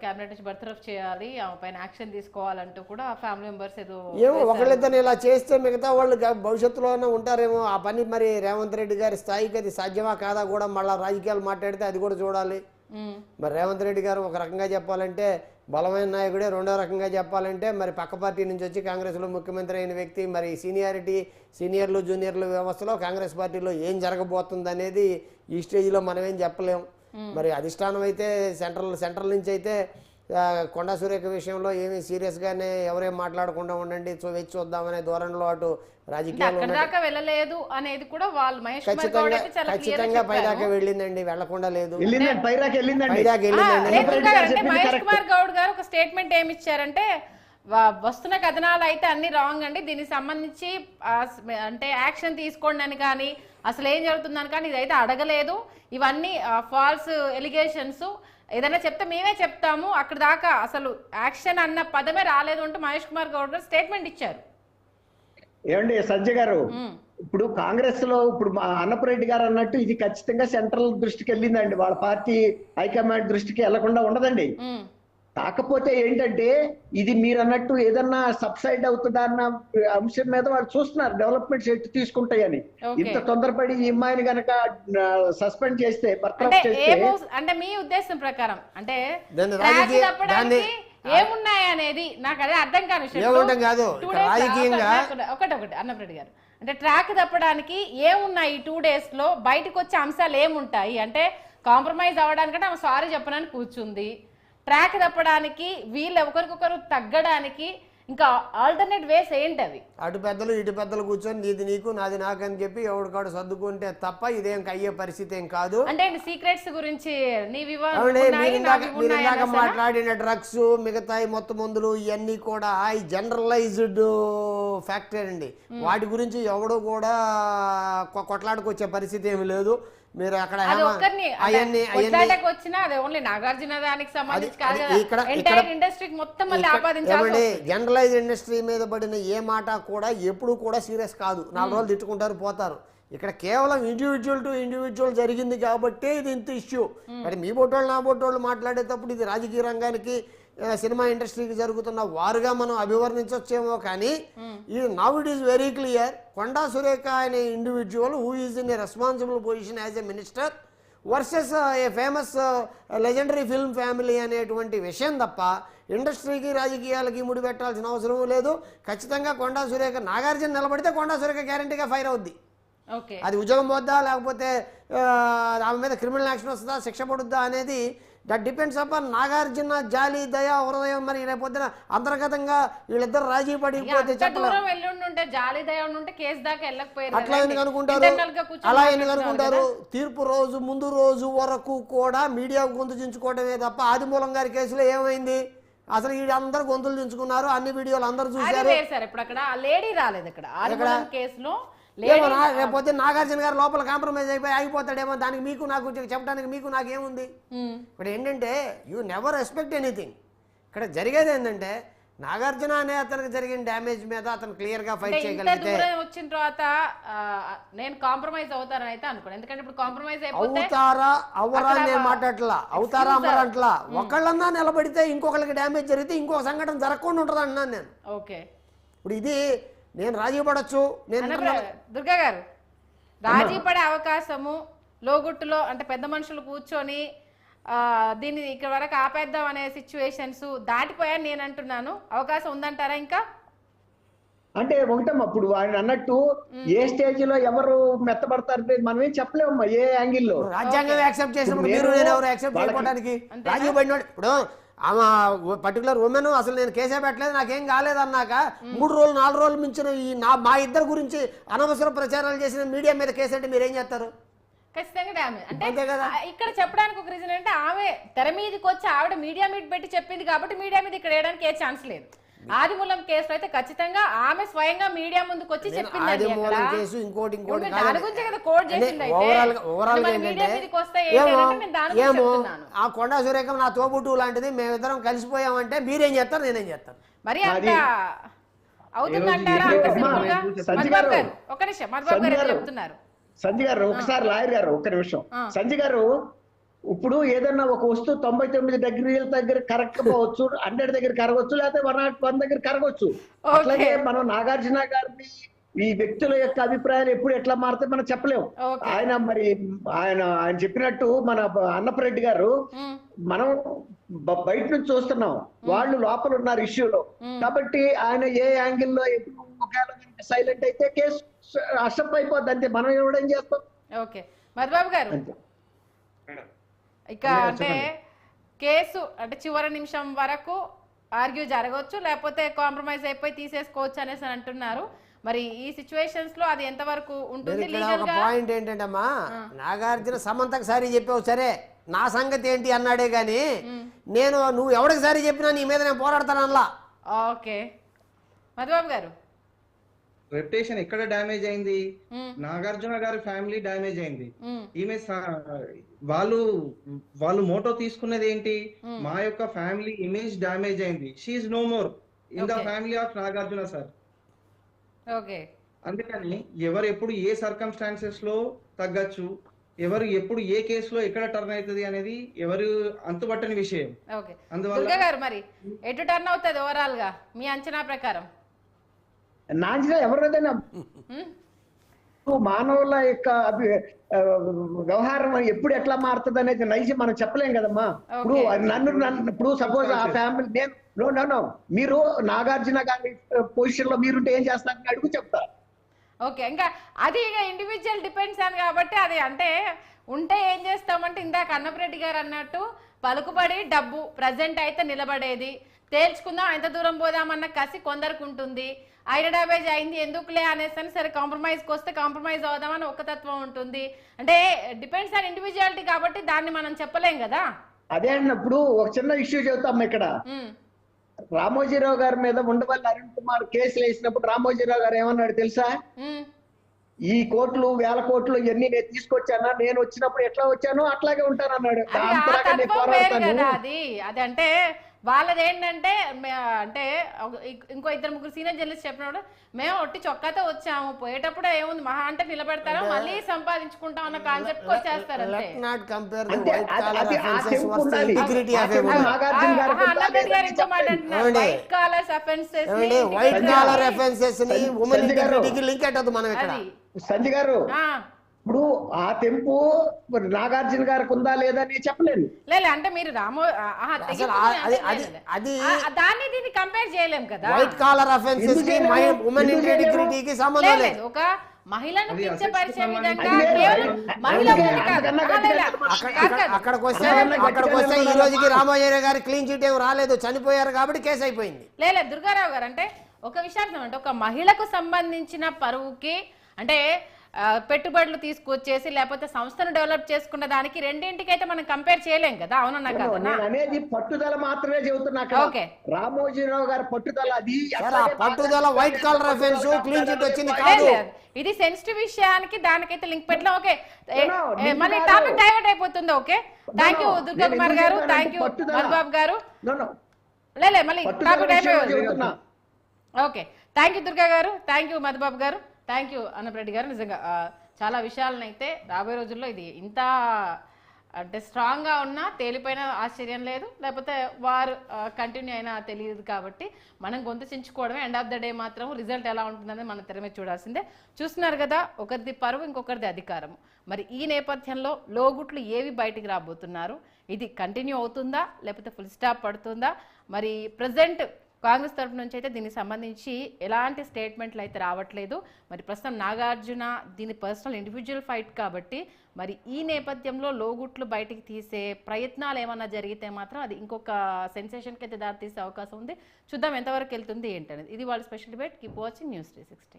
క్యాబినెట్ నుంచి బర్తరఫ్ చేయాలి, ఆమె పైన యాక్షన్ తీసుకోవాలంటూ కూడా ఫ్యామిలీ మెంబర్స్ ఏమో ఒకళ్ళిద్దరు ఇలా చేస్తే మిగతా వాళ్ళు భవిష్యత్తులోనే ఉంటారేమో. ఆ పని మరి రేవంత్ రెడ్డి గారి స్థాయికి అది సాధ్యమా కాదా కూడా మళ్ళీ రాజకీయాలు మాట్లాడితే అది కూడా చూడాలి. మరి రేవంత్ రెడ్డి గారు ఒక రకంగా చెప్పాలంటే బలమైన నాయకుడే, రెండో రకంగా చెప్పాలంటే మరి పక్క పార్టీ నుంచి వచ్చి కాంగ్రెస్లో ముఖ్యమంత్రి అయిన వ్యక్తి. మరి సీనియర్లు జూనియర్లు వ్యవస్థలో కాంగ్రెస్ పార్టీలో ఏం జరగబోతుంది అనేది ఈ స్టేజ్లో మనం ఏం చెప్పలేం. మరి అధిష్టానం అయితే సెంట్రల్ నుంచి అయితే కొండా సురేఖ విషయంలో ఏమీ సీరియస్గానే ఎవరేం మాట్లాడకుండా ఉండండి, వేచి చూద్దామనే ధోరణిలో అటు రాజకీయాలు ఖచ్చితంగా పైదాకా వెళ్ళిందండి, వెళ్లకుండా లేదు. మహేష్ కుమార్ గౌడ్ గారు ఒక స్టేట్మెంట్ ఏమి ఇచ్చారంటే వస్తున్న కథనాలు అయితే అన్ని రాంగ్ అండి, దీనికి సంబంధించి అంటే యాక్షన్ తీసుకోండి అని కానీ అసలు ఏం జరుగుతుందని కానీ ఇదైతే అడగలేదు, ఇవన్నీ ఫాల్స్ ఎలిగేషన్స్, ఏదైనా చెప్తే మేమే చెప్తాము, అక్కడ దాకా అసలు యాక్షన్ అన్న పదమే రాలేదు అంటూ మహేష్ కుమార్ గౌడ్ గారు స్టేట్మెంట్ ఇచ్చారు. ఏమండి సంజయ్ గారు, ఇప్పుడు కాంగ్రెస్ లో ఇప్పుడు అన్నపురెడ్డి గారు అన్నట్టు ఇది ఖచ్చితంగా సెంట్రల్ దృష్టికి వెళ్ళిందండి, వాళ్ళ పార్టీ హైకమాండ్ దృష్టికి వెళ్లకుండా ఉండదండి. కాకపోతే ఏంటంటే ఇది మీరు అన్నట్టు ఏదన్నా సబ్సైడ్ అవుతుందా అన్న అంశం మీద వాళ్ళు చూస్తున్నారు డెవలప్మెంట్స్ ఎటు తీసుకుంటాయని. ఇంత తొందరపడి ఈ అమ్మాయిని గనక సస్పెండ్ చేస్తే అంటే మీ ఉద్దేశం ప్రకారం అంటే ఏమున్నాయి అనేది నాకు అదే అర్థం కాని ఒకటి అన్నప్రెడ్డి గారు అంటే ట్రాక్ తప్పడానికి ఏమున్నాయి 2 days లో బయటకు వచ్చే అంశాలు ఏముంటాయి అంటే కాంప్రమైజ్ అవ్వడానికంటే ఆమె సారీ చెప్పడానికి కూర్చుంది, ట్రాక్ తప్పడానికి వీళ్ళు ఒకరికొకరు తగ్గడానికి ఇంకా ఆల్టర్నేట్ వేస్ ఏంటి అవి? అటు పెద్దలు ఇటు పెద్దలు కూర్చొని నీది నీకు నాది నాకు అని చెప్పి ఎవరికాడు సర్దుకుంటే తప్ప ఇదేం అయ్యే పరిస్థితి ఏం కాదు. అంటే సీక్రెట్స్ గురించి మాట్లాడిన డ్రగ్స్ మిగతాయి మొత్తం మందులు ఇవన్నీ కూడా ఈ జనరలైజ్డ్ ఫ్యాక్టరీ అండి. వాటి గురించి ఎవడు కూడా కొట్లాడుకొచ్చే పరిస్థితి ఏమి లేదు. మీరు అక్కడ జనరలైజ్ ఇండస్ట్రీ మీద పడిన ఏ మాట కూడా ఎప్పుడు కూడా సీరియస్ కాదు. 4 రోజులు తిట్టుకుంటారు పోతారు. ఇక్కడ కేవలం ఇండివిజువల్ టు ఇండివిజువల్ జరిగింది కాబట్టి ఇది ఇంత ఇష్యూ. మరి మీ బొట్టోళ్ళు నా బొట్టోళ్ళు మాట్లాడేటప్పుడు ఇది రాజకీయ రంగానికి సినిమా ఇండస్ట్రీకి జరుగుతున్న వారుగా మనం అభివర్ణించవచ్చేమో, కానీ ఇది now it is very clear. Konda Surekha అనే individual who is in a responsible position as a minister versus a famous legendary film family అనేటువంటి విషయం తప్ప ఇండస్ట్రీకి రాజకీయాలకి ముడి పెట్టాల్సిన అవసరం లేదు. ఖచ్చితంగా కొండా సురేఖ నాగార్జున నిలబడితే కొండా సురేఖ గ్యారంటీగా ఫైర్ అవుద్ది. అది ఉద్యోగం పోద్దా లేకపోతే ఆమె మీద క్రిమినల్ యాక్షన్ వస్తుందా, శిక్ష పడుద్దా అనేది దట్ డిపెండ్స్ అపాన్ నాగార్జున జాలి దయ హృదయం. మరి రేపొద్దున అంతర్గతంగా వీళ్ళిద్దరు రాజీ పడిపోతే అట్లా ఎందుకు అనుకుంటారు, అలా ఎందుకు అనుకుంటారు? తీర్పు రోజు ముందు రోజు వరకు కూడా మీడియా గొంతు దించుకోవడమే తప్ప ఆదిమూలం గారి కేసులో ఏమైంది? అసలు వీళ్ళు అందరు గొంతులు దించుకున్నారు, అన్ని వీడియోలు అందరూ చూశారు. రేపొద్దు నాగార్జున గారు లోపల కాంప్రమైజ్ అయిపోయి ఆగిపోతాడేమో, దానికి మీకు నాకు చెప్పడానికి మీకు నాకేముంది? ఇప్పుడు ఏంటంటే యూ నెవర్ ఎక్స్పెక్ట్ ఎనీథింగ్. ఇక్కడ జరిగేది ఏంటంటే నాగార్జున అనే అతనికి జరిగిన డ్యామేజ్ మీద అతను క్లియర్ గా ఫైట్ చేయగలిగితే వచ్చిన తర్వాత నేను కాంప్రమైజ్ అవుతారని అయితే అనుకోండి. ఎందుకంటే ఇప్పుడు కాంప్రమైజ్ అవుతారా అవరా నేను మాట్లాడట్లా, అవుతారా అమ్మరంట్లా. ఒకళ్ళన్నా నిలబడితే ఇంకొకరికి డ్యామేజ్ జరిగితే ఇంకొక సంఘటన జరగకుండా ఉంటుంది అన్నాను నేను. ఓకే, ఇప్పుడు ఇది నేను రాజీ పడచ్చు. నేను దుర్గా గారు రాజీ పడే అవకాశము లోగుట్టులో అంటే పెద్ద మనుషులు కూర్చొని దీన్ని ఇక్కడ వరకు ఆపేద్దాం అనే సిచ్యువేషన్స్ దాటిపోయాను నేను అంటున్నాను. అవకాశం ఉందంటారా ఇంకా? అంటే ఒకటమ్మా, అప్పుడు ఆయన అన్నట్టు ఏ స్టేజ్ లో ఎవరు మెత్తబడతారు మనం ఏం చెప్పలేమమ్మా. ఏ యాంగిల్లో రాజ్యాంగం యాక్సెప్ట్ చేసినప్పుడు మీరు నేను ఎవరు యాక్సెప్ట్ చేయడానికి రాజీ పడినాడు. ఇప్పుడు ఆమె పర్టికులర్ ఉమెన్ అసలు నేను కేసే పెట్టలేదు నాకేం కాలేదన్నాక 3 రోజులు 4 రోజులు మించిన ఈ మా ఇద్దరు గురించి అనవసర ప్రచారాలు చేసిన మీడియా మీద కేసు అంటే మీరేం చేస్తారు? ఖచ్చితంగా డ్యామేజ్. అంటే ఇక్కడ చెప్పడానికి ఒక రీజన్ అంటే ఆమె తెర మీదకి వచ్చి ఆవిడ మీడియా మీట్ పెట్టి చెప్పింది కాబట్టి మీడియా మీద ఇక్కడ వేయడానికి ఏ ఛాన్స్ లేదు. ఆదిమూలం కేసులో అయితే ఖచ్చితంగా ఆమె స్వయంగా మీడియా ముందుకు వచ్చి చెప్పింది. ఆ కొండా సురేఖ నా తోబుట్టు లాంటిది, మేమిద్దరం కలిసిపోయామంటే మీరేం చేస్తారు నేనేం చేస్తాను? మరి అంత అవుతుందంటారా? ఒక నిమిషం మధుబాబు గారు చెప్తున్నారు. సంజయ్ గారు ఒకసారి లాయర్ గారు ఒక్క నిమిషం. సంజయ్ గారు ఇప్పుడు ఏదన్నా ఒక వస్తువు 99 డిగ్రీల దగ్గర కరెక్ట్ పోవచ్చు, 100 దగ్గర కరగవచ్చు, లేకపోతే 101 దగ్గర కరగవచ్చు. అట్లాగే మనం నాగార్జున గారిని ఈ వ్యక్తుల యొక్క అభిప్రాయాలు ఎప్పుడు ఎట్లా మారితే మనం చెప్పలేము. ఆయన చెప్పినట్టు మన అన్నపరెడ్డి గారు మనం బయట నుంచి చూస్తున్నాం, వాళ్ళు లోపల ఉన్నారు ఇష్యూలో. కాబట్టి ఆయన ఏ యాంగిల్లో ఎప్పుడు ఒకవేళ సైలెంట్ అయితే కేసు అసప్ అయిపోద్ది, అంతే. మనం ఇవ్వడం చేస్తాం. ఓకే మధుబాబు గారు, ఇక అంటే కేసు అంటే చివరి నిమిషం వరకు ఆర్గ్యూ జరగవచ్చు, లేకపోతే కాంప్రమైజ్ అయిపోయి తీసేసుకోవచ్చు అనేసి అంటున్నారు. మరి ఈ సిచ్యువేషన్స్ లో అది ఎంత వరకు ఉంటుంది? పాయింట్ ఏంటంటే అమ్మా, నాగార్జున సమంతకు సారీ చెప్పావు సరే, నా సంగతి ఏంటి అన్నాడే గాని నేను నువ్వు ఎవరికి సారీ చెప్పినా నీ మీద నేను పోరాడతానల్లా. ఓకే మధుబాబు గారు, రెప్యుటేషన్ ఎక్కడ డ్యామేజ్ అయింది? నాగార్జున గారి ఫ్యామిలీ డ్యామేజ్ అయింది. ఈమె వాళ్ళు మోటో తీసుకున్నది ఏంటి? మా యొక్క ఫ్యామిలీ ఇమేజ్ డ్యామేజ్ అయింది. She is no more in the family of Nagarjuna sir. Okay, అందుకని ఎవరు ఎప్పుడు ఏ సర్కమ్స్టాన్సెస్ లో తగ్గచ్చు, ఎవరు ఎప్పుడు ఏ కేసులో ఎక్కడ టర్న్ అవుతుంది అనేది ఎవరు అంతుబట్టని విషయం. అందువల్ల గారు మరి ఎటు టర్న్ అవుతుంది ఓవరాల్ గా మీ అంచనా ప్రకారం? నాంచిన ఎవరిదైనా మానవుల యొక్క వ్యవహారం ఎప్పుడు ఎట్లా మారుతుంది అనేది నైజం మనం చెప్పలేం కదమ్మా. ఇప్పుడు ఇప్పుడు సపోజ్ ఆ ఫ్యామిలీ నేను మీరు నాగార్జున గారి పొజిషన్ లో మీరుంటే ఏం చేస్తారని అడుగు చెప్తా. ఓకే, ఇంకా అది ఇక ఇండివిజువల్ డిపెండ్స్ అని కాబట్టి అది అంటే ఉంటే ఏం చేస్తామంటే ఇందాక అన్నపరెడ్డి గారు అన్నట్టు పలుకుబడి డబ్బు ప్రజెంట్ అయితే నిలబడేది, తేల్చుకుందాం ఎంత దూరం పోదామన్న కసి కొందరికి ఉంటుంది. ఆయన డ్యామేజ్ అయింది ఎందుకులే అనేసి సరే కాంప్రమైజ్కి వస్తే కాంప్రమైజ్ అవుదామని ఒక తత్వం ఉంటుంది. అంటే డిపెండ్స్ ఆన్ ఇండివిజువాలిటీ కాబట్టి దాన్ని మనం చెప్పలేం కదా. అదే అన్నప్పుడు ఒక చిన్న ఇష్యూ చెబుతాం. ఇక్కడ రామోజీరావు గారి మీద ఉండవల్లి అరుణ్ కుమార్ కేసులు వేసినప్పుడు రామోజీరావు గారు ఏమన్నాడు తెలుసా? ఈ కోట్లు 1000 కోట్లు ఇవన్నీ నేను తీసుకొచ్చానా, నేను వచ్చినప్పుడు ఎట్లా వచ్చానో అట్లాగే ఉంటానన్నాడు. అది అంటే వాళ్ళది ఏంటంటే అంటే ఇంకో 2-3 సీనియర్ జర్నలిస్ట్ చెప్పినప్పుడు మేము ఒట్టి చొక్కాతో వచ్చాము, పోయేటప్పుడు ఏముంది మహా అంటే నిలబెడతారో మళ్ళీ సంపాదించుకుంటాం అన్న కాన్సెప్ట్ వచ్చేస్తారు. సంజయ్ గారు ఇప్పుడు ఆ తెంపు నాగార్జున గారికి ఉందా లేదా అని చెప్పలేను. లేదు అంటే మీరు దాన్ని దీన్ని కంపేర్ చేయలేం కదా. వైట్ కాలర్ అఫెన్సెస్ కి ఉమెన్ ఇంటిగ్రిటీకి సంబంధం లేదు. ఒక మహిళను కించపరిచే విధంగా కేవలం మహిళ అక్కడికి వస్తే ఈ రోజుకి రామోజీరావు గారి క్లీన్ చిట్ ఏం రాలేదు, చనిపోయారు కాబట్టి కేసు అయిపోయింది. లేదు దుర్గారావు గారు అంటే ఒక విషయం అంటే ఒక మహిళకు సంబంధించిన పరువుకి అంటే పెట్టుబడులు తీసుకొచ్చేసి లేకపోతే సంస్థను డెవలప్ చేసుకున్న దానికి రెండింటికి అయితే మనం కంపేర్ చేయలేం కదా. అవునన్నా కదా, నేను అనేది పట్టుదల మాత్రమే చెబుతున్నా. ఓకే రామోజీరావు గారి పట్టుదల, అది పట్టుదల white collar offence clean chit వచ్చింది కాదు. ఇది సెన్సిటివ్ విషయానికి దానికైతే లింక్ పెట్టినా ఓకే, మళ్ళీ టాపిక్ డైవర్ట్ అయిపోతుంది. Okay, thank you Durga Kumar గారు, థ్యాంక్ యూ మధుబాబు గారు. లేలే మళ్ళీ topic divert. Okay, thank you Durga గారు, థ్యాంక్ యూ మధుబాబు గారు, థ్యాంక్ యూ అన్నప్రెడ్డి గారు. నిజంగా చాలా విషయాలను అయితే రాబోయే రోజుల్లో ఇది ఇంత అంటే స్ట్రాంగ్గా ఉన్నా తేలిపోయిన ఆశ్చర్యం లేదు, లేకపోతే వారు కంటిన్యూ అయినా తెలియదు. కాబట్టి మనం గొంతు చించుకోవడమే. ఎండ్ ఆఫ్ ద డే మాత్రం రిజల్ట్ ఎలా ఉంటుందని మనం తెర మీద చూడాల్సిందే. చూస్తున్నారు కదా, ఒకరిది పరువు ఇంకొకరిది అధికారం. మరి ఈ నేపథ్యంలో లోగుట్లు ఏవి బయటికి రాబోతున్నారు, ఇది కంటిన్యూ అవుతుందా లేకపోతే ఫుల్ స్టాప్ పడుతుందా? మరి ప్రజెంట్ కాంగ్రెస్ తరఫు నుంచి అయితే దీనికి సంబంధించి ఎలాంటి స్టేట్మెంట్లు అయితే రావట్లేదు. మరి ప్రస్తుతం నాగార్జున దీని పర్సనల్ ఇండివిజువల్ ఫైట్ కాబట్టి మరి ఈ నేపథ్యంలో లోగుట్లు బయటికి తీసే ప్రయత్నాలు ఏమన్నా జరిగితే మాత్రం అది ఇంకొక సెన్సేషన్కి అయితే దారి తీసే అవకాశం ఉంది. చూద్దాం ఎంతవరకు వెళ్తుంది ఏంటనేది. ఇది వాళ్ళ special debate. Keep watching News 360.